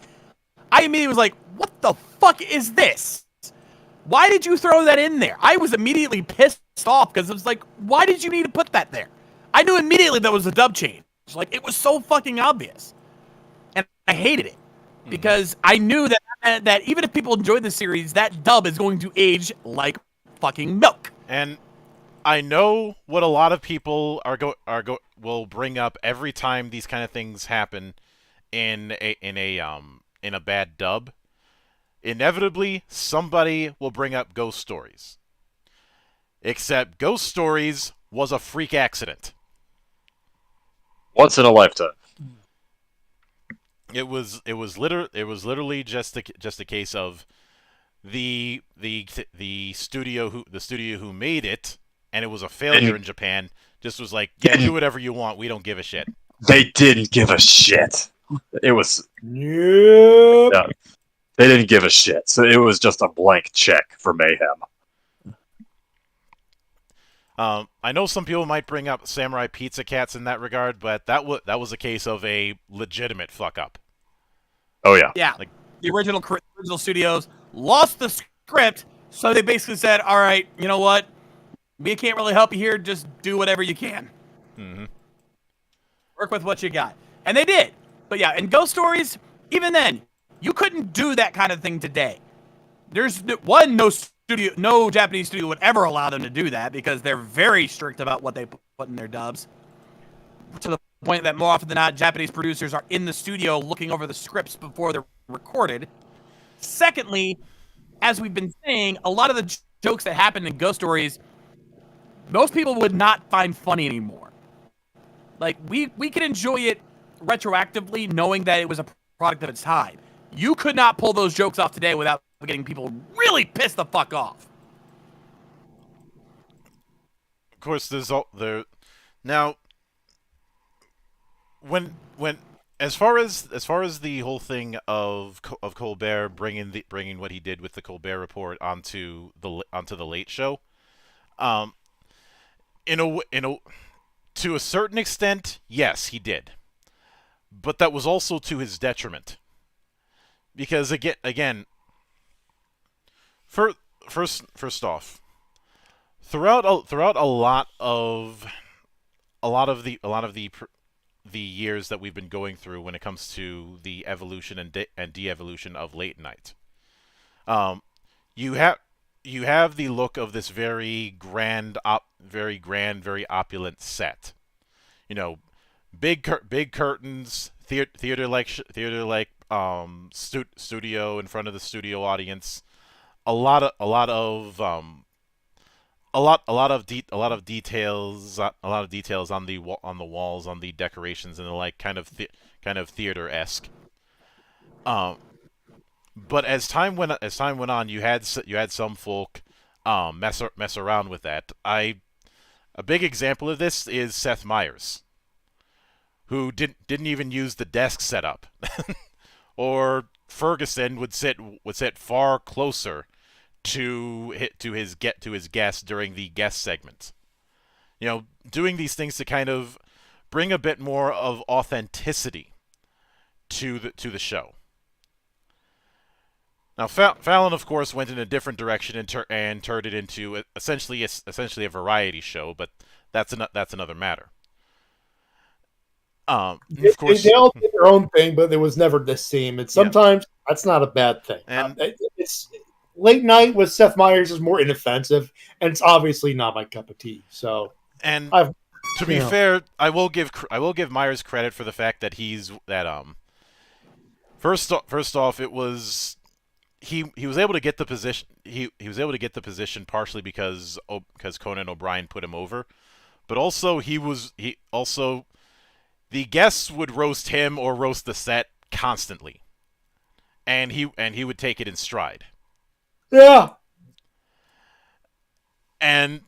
I immediately was like, what the fuck is this? Why did you throw that in there? I was immediately pissed off because it was like, why did you need to put that there? I knew immediately that was a dub change. Like, it was so fucking obvious. And I hated it. Because I knew that even if people enjoy the series, that dub is going to age like fucking milk. And I know what a lot of people will bring up every time these kind of things happen in a bad dub. Inevitably, somebody will bring up Ghost Stories. Except Ghost Stories was a freak accident. Once in a lifetime. It was literally just a case of the studio who made it, and it was a failure in Japan. Just was like, yeah, do whatever you want. We don't give a shit. They didn't give a shit. It was Yep. no, they didn't give a shit. So it was just a blank check for Mayhem. I know some people might bring up Samurai Pizza Cats in that regard, but that was a case of a legitimate fuck up. Oh yeah. Yeah, like the original studios lost the script, so they basically said, "All right, you know what? We can't really help you here. Just do whatever you can. Mm-hmm. Work with what you got," and they did. But yeah, in Ghost Stories, even then, you couldn't do that kind of thing today. There's no Japanese studio would ever allow them to do that because they're very strict about what they put in their dubs. To the point that more often than not, Japanese producers are in the studio looking over the scripts before they're recorded. Secondly, as we've been saying, a lot of the jokes that happen in Ghost Stories, most people would not find funny anymore. Like, we can enjoy it retroactively knowing that it was a product of its time. You could not pull those jokes off today without getting people really pissed the fuck off. Of course, now. When as far as the whole thing of Colbert bringing what he did with the Colbert Report onto the Late Show, to a certain extent, yes, he did, but that was also to his detriment, because again, first off, throughout a lot of the years that we've been going through when it comes to the evolution and de-evolution of late night, you have the look of this very grand, very opulent set. Big curtains, theater like studio in front of the studio audience, a lot of details on the walls, on the decorations, and the like, kind of theater-esque. But as time went on, you had some folk mess around with that. A big example of this is Seth Meyers, who didn't even use the desk setup, or Ferguson would sit far closer to his guest during the guest segment. You know, doing these things to kind of bring a bit more of authenticity to the show. Now, Fallon, of course, went in a different direction and turned it into essentially a variety show, but that's another matter. Of course, they all did their own thing, but it was never the same. And sometimes that's not a bad thing. And it's late night with Seth Meyers is more inoffensive, and it's obviously not my cup of tea. So, and to be fair, I will give Myers credit for the fact that first off, it was he was able to get the position. He was able to get the position partially because Conan O'Brien put him over, but also the guests would roast him or roast the set constantly, and he would take it in stride. Yeah. And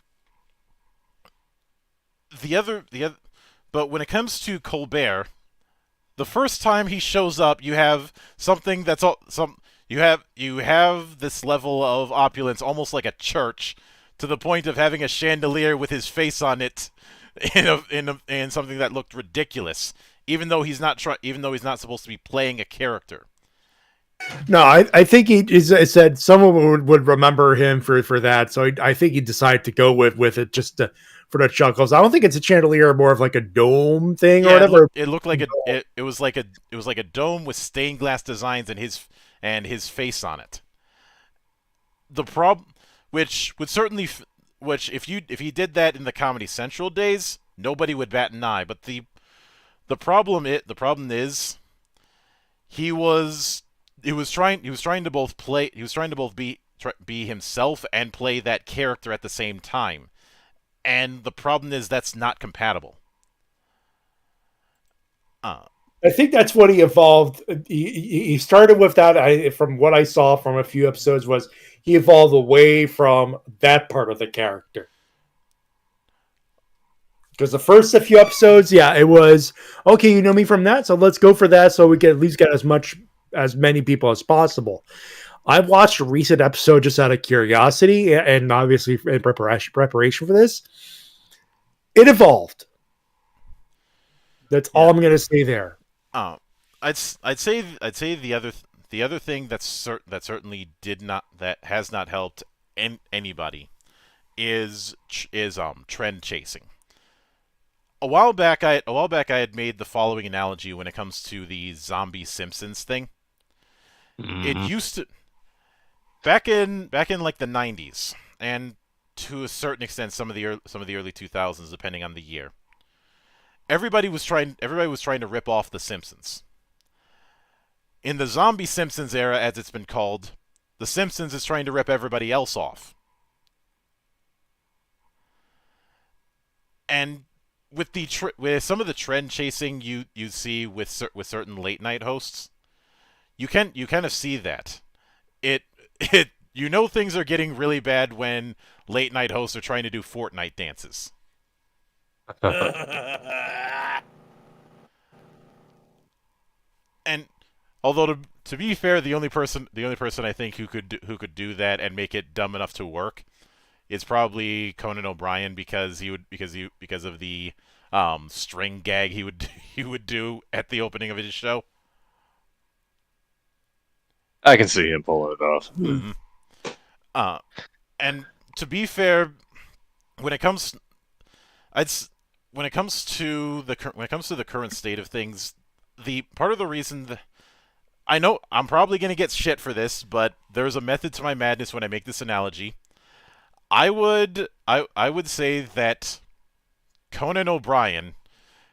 but when it comes to Colbert, the first time he shows up, you have something that's you have this level of opulence, almost like a church, to the point of having a chandelier with his face on it, in something that looked ridiculous, even though he's not supposed to be playing a character. No, I think he said someone would remember him for that, so I think he decided to go with it just for the chuckles. I don't think it's a chandelier, more of like a dome thing or whatever. It looked like it was like a dome with stained glass designs and his face on it. The problem, which if he did that in the Comedy Central days, nobody would bat an eye. But the problem is he was trying to both be himself and play that character at the same time. And the problem is that's not compatible. I think that's what he evolved. He started with that. From what I saw from a few episodes, was he evolved away from that part of the character. Because the first few episodes, it was okay. You know me from that, so let's go for that, so we can at least get as many people as possible. I watched a recent episode just out of curiosity, and obviously in preparation for this. It evolved. That's all I'm going to say there. I'd say the other thing that certainly has not helped anybody is trend chasing. A while back I had made the following analogy when it comes to the zombie Simpsons thing. Mm-hmm. It used to back in like the 90s, and to a certain extent some of the early 2000s, depending on the year. Everybody was trying to rip off the Simpsons. In the zombie Simpsons era, as it's been called, the Simpsons is trying to rip everybody else off. And with some of the trend chasing you see with certain late night hosts, you kind of see that things are getting really bad when late night hosts are trying to do Fortnite dances. And although to be fair, the only person I think who could do that and make it dumb enough to work is probably Conan O'Brien, because of the string gag he would do at the opening of his show. I can see him pulling it off. Mm-hmm. And to be fair, when it comes to the current state of things, the part of the reason I know I'm probably going to get shit for this, but there's a method to my madness when I make this analogy. I would say that Conan O'Brien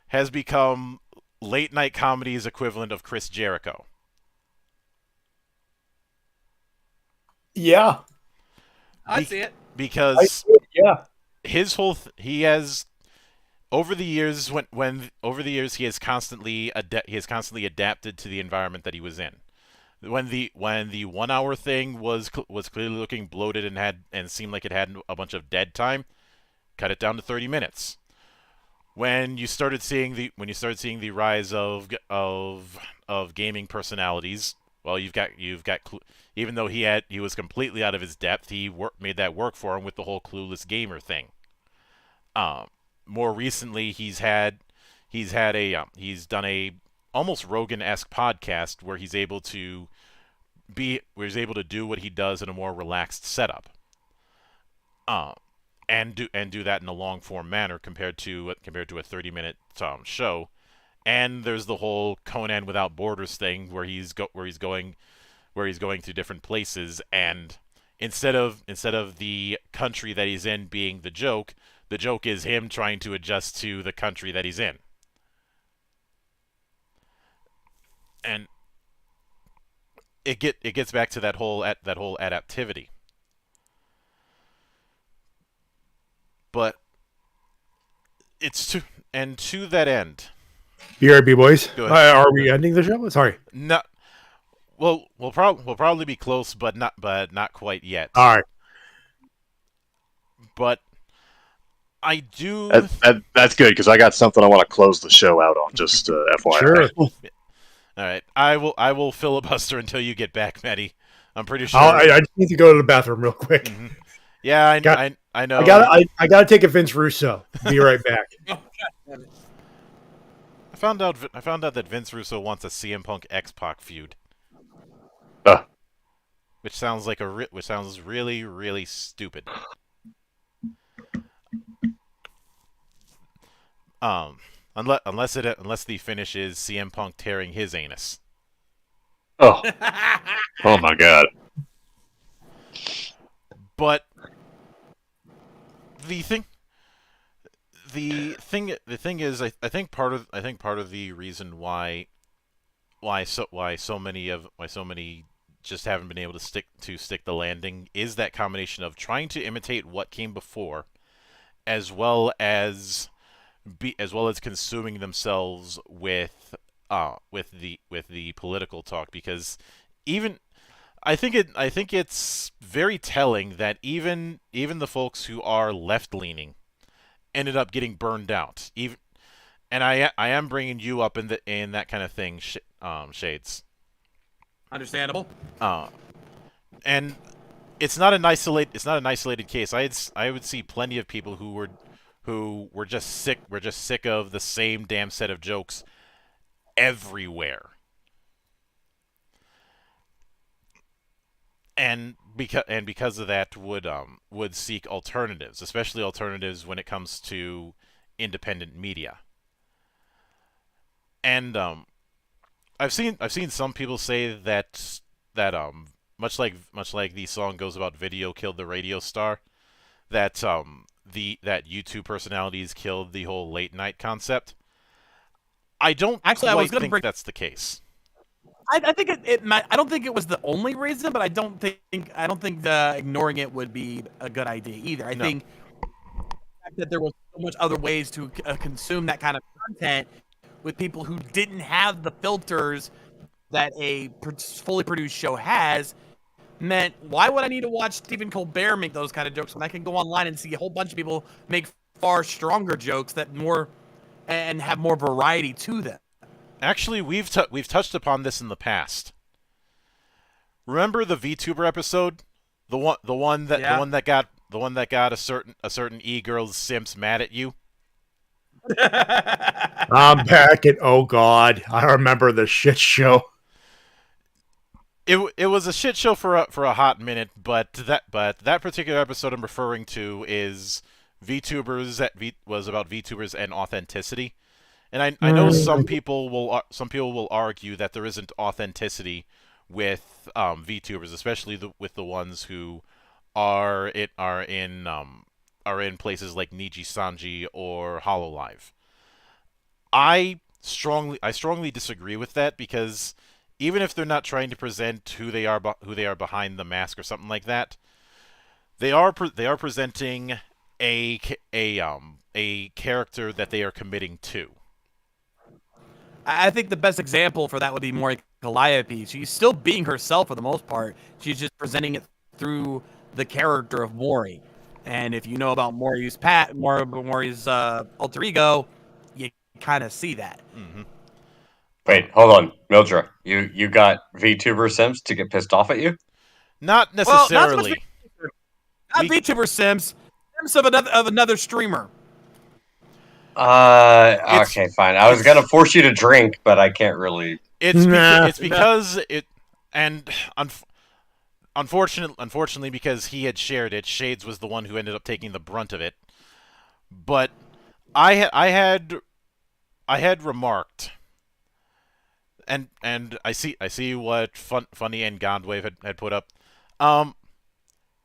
has become late night comedy's equivalent of Chris Jericho. Yeah, I see it, because he has over the years he has constantly adapted to the environment that he was in. When the 1 hour thing was clearly looking bloated and seemed like it had a bunch of dead time, cut it down to 30 minutes. When you started seeing the rise of gaming personalities, well, even though he was completely out of his depth, he made that work for him with the whole clueless gamer thing. More recently, he's done a almost Rogan-esque podcast where he's able to do what he does in a more relaxed setup. And do that in a long form manner compared to a 30-minute show. And there's the whole Conan Without Borders thing where he's going to different places, and instead of the country that he's in being the joke is him trying to adjust to the country that he's in. And it gets back to that whole adaptivity. But to that end. BRB boys, Go ahead. are we ending the show? Sorry. No. Well, we'll probably be close, but not quite yet. All right. But I do. That's good because I got something I want to close the show out on. Just FYI. Sure. All right. I will filibuster until you get back, Matty. I'm pretty sure. I just need to go to the bathroom real quick. Mm-hmm. Yeah, I know. I gotta take a Vince Russo. Be right back. I found out that Vince Russo wants a CM Punk X-Pac feud. Which sounds really, really stupid. Unless the finish is CM Punk tearing his anus. Oh. Oh my God. But the thing is, I think part of the reason why so many just haven't been able to stick the landing is that combination of trying to imitate what came before, as well as consuming themselves with the political talk, because I think it's very telling that even the folks who are left leaning ended up getting burned out. And I am bringing you up in that kind of thing, Shades. Understandable. And it's not an isolated case. I would see plenty of people who were just sick of the same damn set of jokes everywhere. And because of that would seek alternatives, especially alternatives when it comes to independent media. And I've seen some people say that much like the song goes about video killed the radio star, that that YouTube personalities killed the whole late night concept. I don't think that's the case. I think it might. I don't think it was the only reason, but I don't think ignoring it would be a good idea either. I think the fact that there was so much other ways to consume that kind of content with people who didn't have the filters that a fully produced show has meant, why would I need to watch Stephen Colbert make those kind of jokes when I can go online and see a whole bunch of people make far stronger jokes and have more variety to them? Actually, we've touched upon this in the past. Remember the VTuber episode, the one that got a certain e-girl's simps mad at you. I'm back at, oh God, I remember the shit show. It was a shit show for a hot minute, but that particular episode I'm referring to is was about VTubers and authenticity. And I know some people will argue that there isn't authenticity with VTubers, especially with the ones who are in places like Niji Sanji or HoloLive. I strongly disagree with that, because even if they're not trying to present who they are behind the mask or something like that, they are presenting a character that they are committing to. I think the best example for that would be Mori Calliope. She's still being herself for the most part. She's just presenting it through the character of Mori. And if you know about Mori's alter ego, you kind of see that. Mm-hmm. Wait, hold on, Mildra. You got VTuber Sims to get pissed off at you? Not Well, not so much necessarily. not VTuber Sims. Sims of another streamer. Okay, fine. I was gonna force you to drink, but I can't really. It's because it, and unfortunately, because he had shared it, Shades was the one who ended up taking the brunt of it. But I had remarked, and I see what Funny and Gondwave had put up.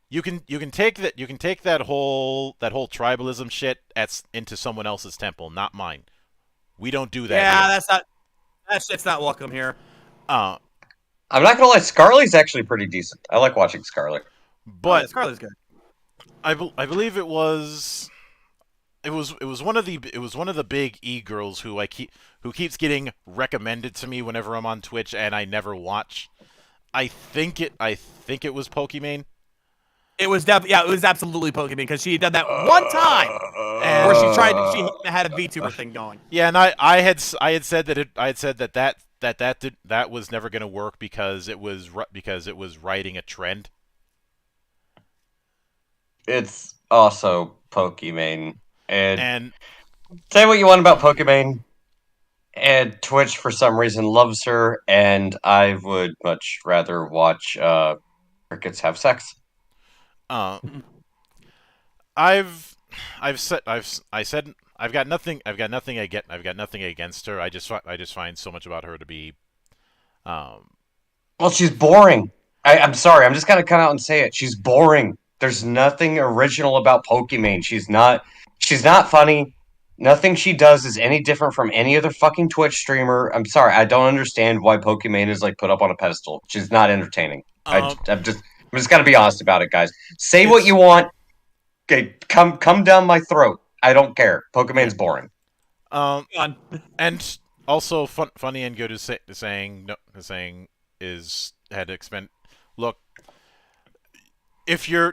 You can take that whole tribalism shit into someone else's temple, not mine. We don't do that. Yeah, that shit's not welcome here. I'm not gonna lie, Scarly's actually pretty decent. I like watching Scarly. But Scarlet's good. I believe it was one of the big e-girls who keeps getting recommended to me whenever I'm on Twitch and I never watch. I think it was Pokimane. It was it was absolutely Pokemon because she had done that one time where she had a VTuber thing going. Yeah, and I had said that was never going to work because it was riding a trend. It's also Pokimane. And say what you want about Pokimane, and Twitch for some reason loves her, and I would much rather watch crickets have sex. I've said I've got nothing against her. I just find so much about her to be Well, she's boring. I'm sorry. I'm just gonna come out and say it. She's boring. There's nothing original about Pokimane. She's not funny. Nothing she does is any different from any other fucking Twitch streamer. I'm sorry. I don't understand why Pokimane is like put up on a pedestal. She's not entertaining. I'm just gonna be honest about it, guys. Say what you want. Okay, come down my throat. I don't care. Pokimane's boring. And also funny and good is saying had to expend. Look, if you're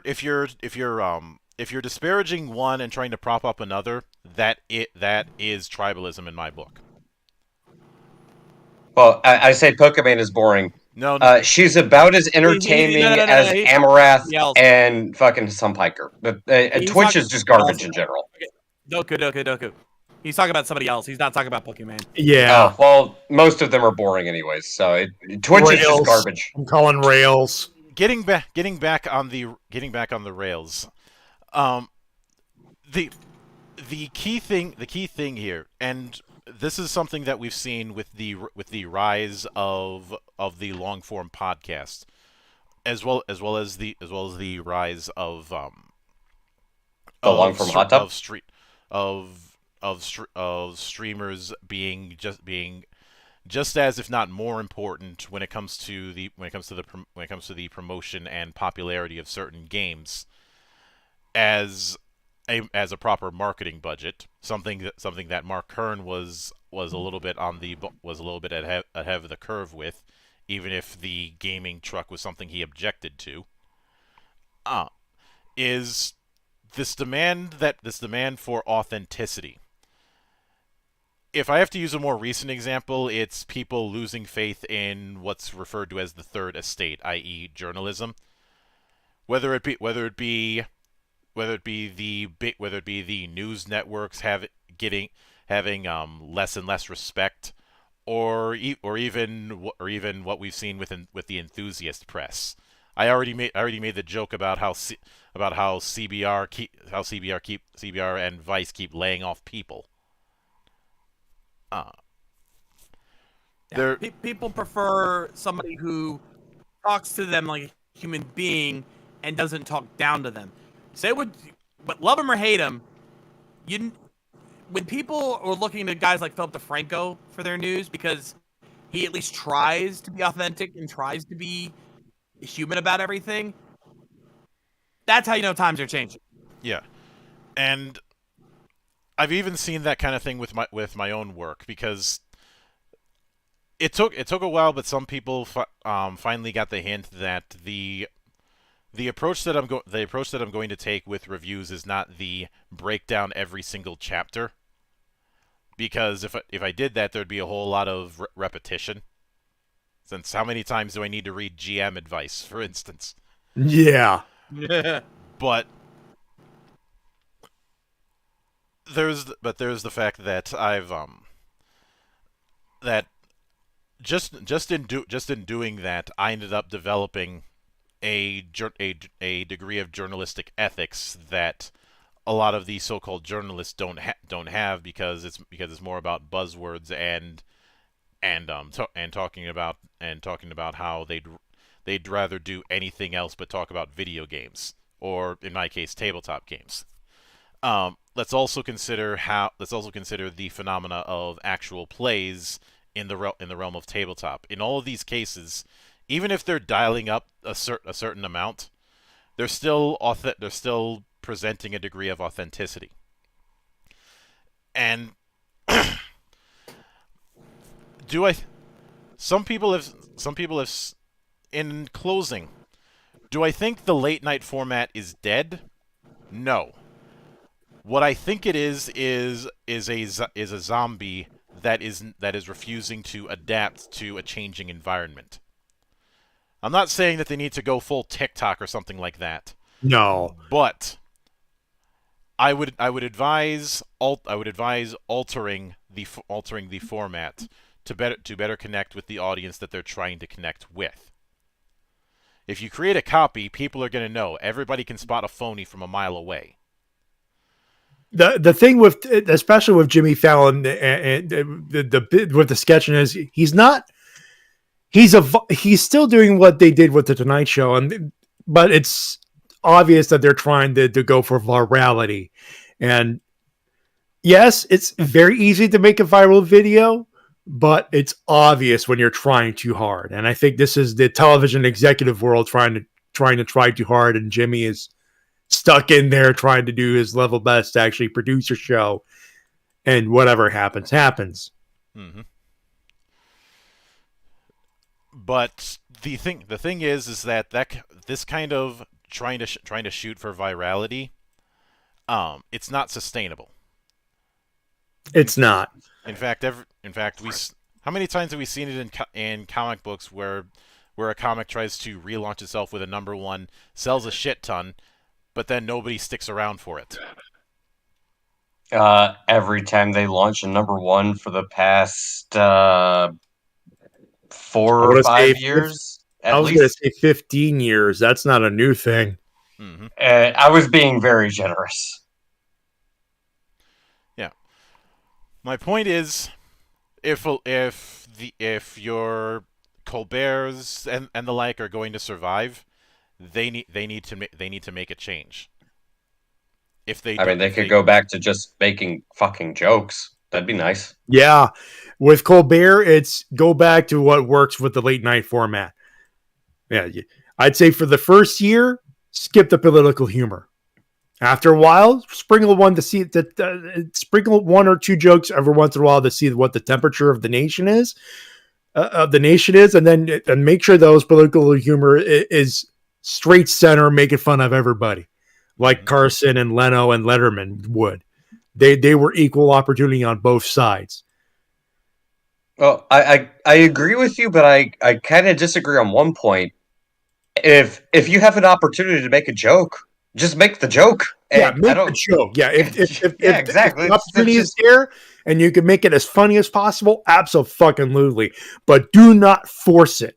disparaging one and trying to prop up another, that is tribalism in my book. Well, I say Pokimane is boring. No, she's about as entertaining as Amarath and fucking Sunpiker. But Twitch is just garbage in general. Doku. He's talking about somebody else. He's not talking about Pokemon. Yeah. Well, most of them are boring anyways. So Twitch is just garbage. I'm calling Rails. Getting back on the rails. The key thing here, and this is something that we've seen with the rise of the long form podcast, as well as the rise of the long form hot tub of streamers being just as, if not more important, when it comes to the promotion and popularity of certain games, as a proper marketing budget, something that Mark Kern was a little bit ahead of the curve with, even if the gaming truck was something he objected to. Is this demand for authenticity. If I have to use a more recent example, it's people losing faith in what's referred to as the third estate, i.e., journalism. Whether it be the news networks having less and less respect, or even what we've seen with the enthusiast press. I already made the joke about how CBR and Vice keep laying off people. People prefer somebody who talks to them like a human being and doesn't talk down to them. But love him or hate him, when people are looking to guys like Philip DeFranco for their news because he at least tries to be authentic and tries to be human about everything, that's how you know times are changing. Yeah, and I've even seen that kind of thing with my own work, because it took a while, but some people finally got the hint that the approach that I'm going to take with reviews is not the breakdown every single chapter, because if I did that, there'd be a whole lot of repetition. Since how many times do I need to read GM advice, for instance? Yeah. But there's the fact that I've that just in doing that, I ended up developing a degree of journalistic ethics that a lot of these so-called journalists don't have, because it's more about buzzwords and talking about how they'd rather do anything else but talk about video games, or in my case, tabletop games. Let's also consider the phenomena of actual plays in the realm of tabletop. In all of these cases, even if they're dialing up a certain amount, they're still presenting a degree of authenticity. And some people have in closing, do I think the late night format is dead? No. What I think it is a zombie that is refusing to adapt to a changing environment. I'm not saying that they need to go full TikTok or something like that. No. But I would advise altering the format to better connect with the audience that they're trying to connect with. If you create a copy, people are going to know. Everybody can spot a phony from a mile away. The thing with, especially with Jimmy Fallon and the with the sketching, is he's still doing what they did with the Tonight Show, but it's obvious that they're trying to go for virality. And yes, it's very easy to make a viral video, but it's obvious when you're trying too hard. And I think this is the television executive world trying to try too hard, and Jimmy is stuck in there trying to do his level best to actually produce a show, and whatever happens. Mm-hmm. But the thing is that this kind of trying to shoot for virality, it's not sustainable. It's not. In fact, how many times have we seen it in comic books where a comic tries to relaunch itself with a #1, sells a shit ton, but then nobody sticks around for it? Every time they launch a #1 for the past 4 or 5 years, I was going to say 15 years. That's not a new thing. Mm-hmm. I was being very generous. Yeah. My point is, if your Colberts and the like are going to survive, they need to make a change. They could go back to just making fucking jokes. That'd be nice. Yeah. With Colbert, it's go back to what works with the late night format. Yeah. I'd say for the first year, skip the political humor. After a while, sprinkle one or two jokes every once in a while to see what the temperature of the nation is. And then make sure those political humor is straight center, making fun of everybody, like Carson and Leno and Letterman would. They were equal opportunity on both sides. Well, I agree with you, but I kind of disagree on one point. If you have an opportunity to make a joke, just make the joke. Make the joke. Yeah, if exactly. If the opportunity is there and you can make it as funny as possible, absolutely. But do not force it.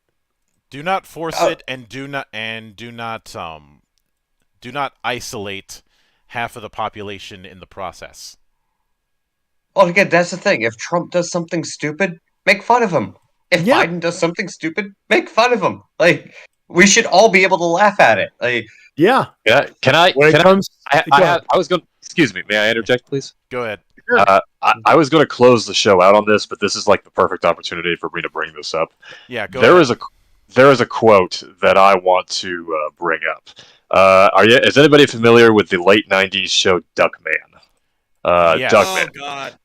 Do not force it, and do not isolate half of the population in the process. Well, again, that's the thing. If Trump does something stupid, make fun of him. If Biden does something stupid, make fun of him. Like, we should all be able to laugh at it. Like, yeah. I was going. Excuse me. May I interject, please? Go ahead. Sure. I was going to close the show out on this, but this is like the perfect opportunity for me to bring this up. Yeah. Go ahead. There is a quote that I want to bring up. Is anybody familiar with the late '90s show Duckman? Yes. Duckman.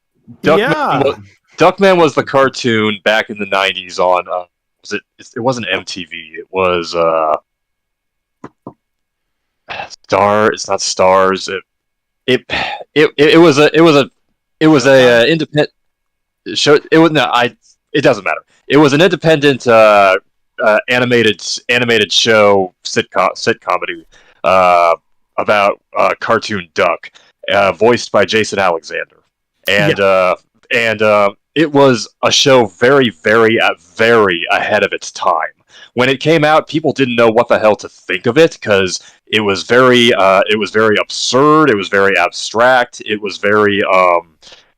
Oh God. Duckman was the cartoon back in the '90s on. It wasn't MTV. It was Star. It's not Stars. It was a independent. show. It was no, I. It doesn't matter. It was an independent animated show sitcomedy about cartoon duck, voiced by Jason Alexander, and it was a show very, very, very ahead of its time. When it came out, people didn't know what the hell to think of it because it was very absurd. It was very abstract. It was very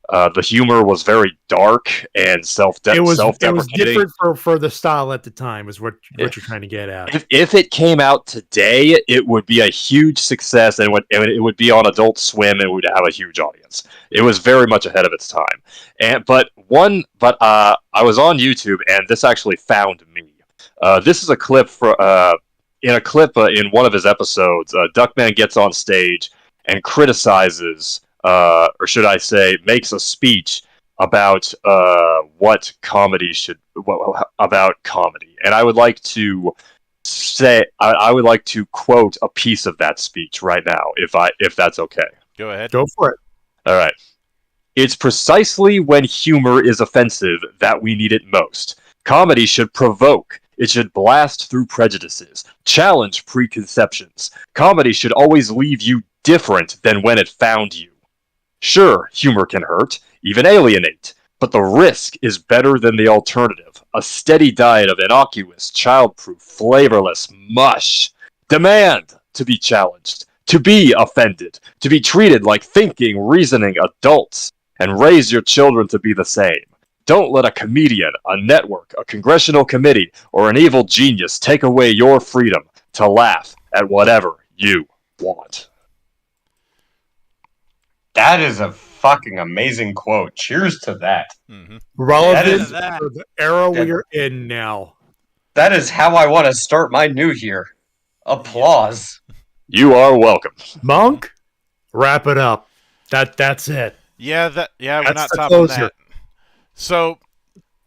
the humor was very dark and self-deprecating. It was different for the style at the time, is what you're trying to get at. If it came out today, it would be a huge success, and it would be on Adult Swim, and it would have a huge audience. It was very much ahead of its time. But I was on YouTube, and this actually found me. This is a clip in one of his episodes. Duckman gets on stage and criticizes, or should I say, makes a speech about what comedy should about comedy, and I would like to quote a piece of that speech right now, if that's okay. Go ahead. Go for it. All right. It's precisely when humor is offensive that we need it most. Comedy should provoke. It should blast through prejudices, challenge preconceptions. Comedy should always leave you different than when it found you. Sure, humor can hurt, even alienate, but the risk is better than the alternative. A steady diet of innocuous, childproof, flavorless mush. Demand to be challenged, to be offended, to be treated like thinking, reasoning adults, and raise your children to be the same. Don't let a comedian, a network, a congressional committee, or an evil genius take away your freedom to laugh at whatever you want. That is a fucking amazing quote. Cheers to that. Mm-hmm. Relevant That for the era we're in now. That is how I want to start my new year. Applause. You are welcome. Monk, wrap it up. That's it. Yeah, we're That's not the topping closer. that. So,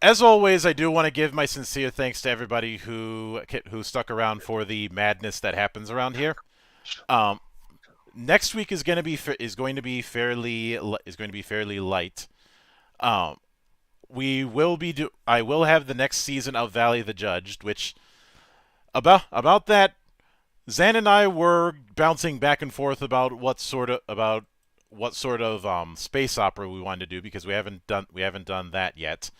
as always, I do want to give my sincere thanks to everybody who stuck around for the madness that happens around here. Next week is going to be fairly light. I will have the next season of Valley of the Judged, which about that, Zan and I were bouncing back and forth about what sort of space opera we wanted to do, because we haven't done that yet.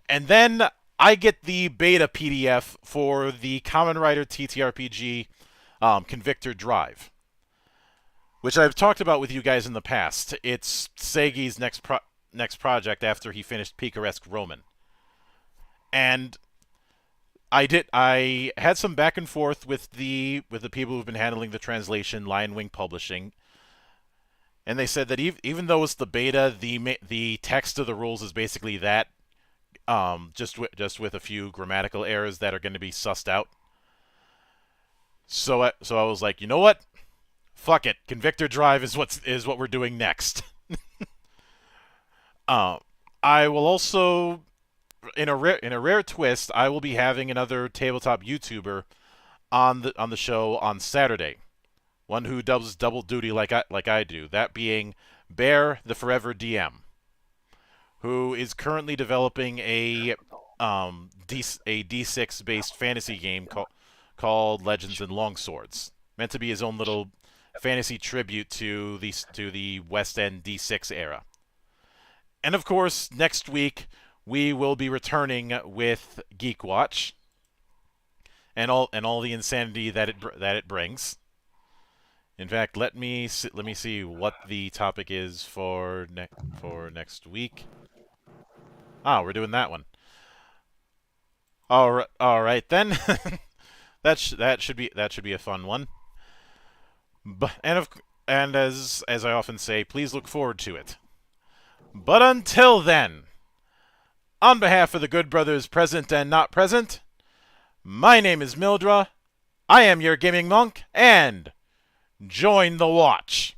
And then I get the beta PDF for the Kamen Rider TTRPG Convictor Drive, which I've talked about with you guys in the past. It's Segi's next project after he finished Picaresque Roman. And I had some back and forth with the people who've been handling the translation, Lion Wing Publishing, and they said that even though it's the beta, the text of the rules is basically that, just with a few grammatical errors that are going to be sussed out. So I was like, you know what? Fuck it. Convictor Drive is what we're doing next. I will also, in a rare twist, I will be having another tabletop YouTuber on the show on Saturday. One who does double duty like I do. That being Bear, the Forever DM, who is currently developing a D6 based fantasy game called Legends and Longswords, meant to be his own little fantasy tribute to the West End D6 era. And of course, next week we will be returning with GeekWatch and all the insanity that it brings. In fact, let me see what the topic is for next week. We're doing that one. All right then. that should be a fun one. And as I often say, please look forward to it. But until then, on behalf of the good brothers present and not present, my name is Mildra. I am your gaming monk, and join the watch.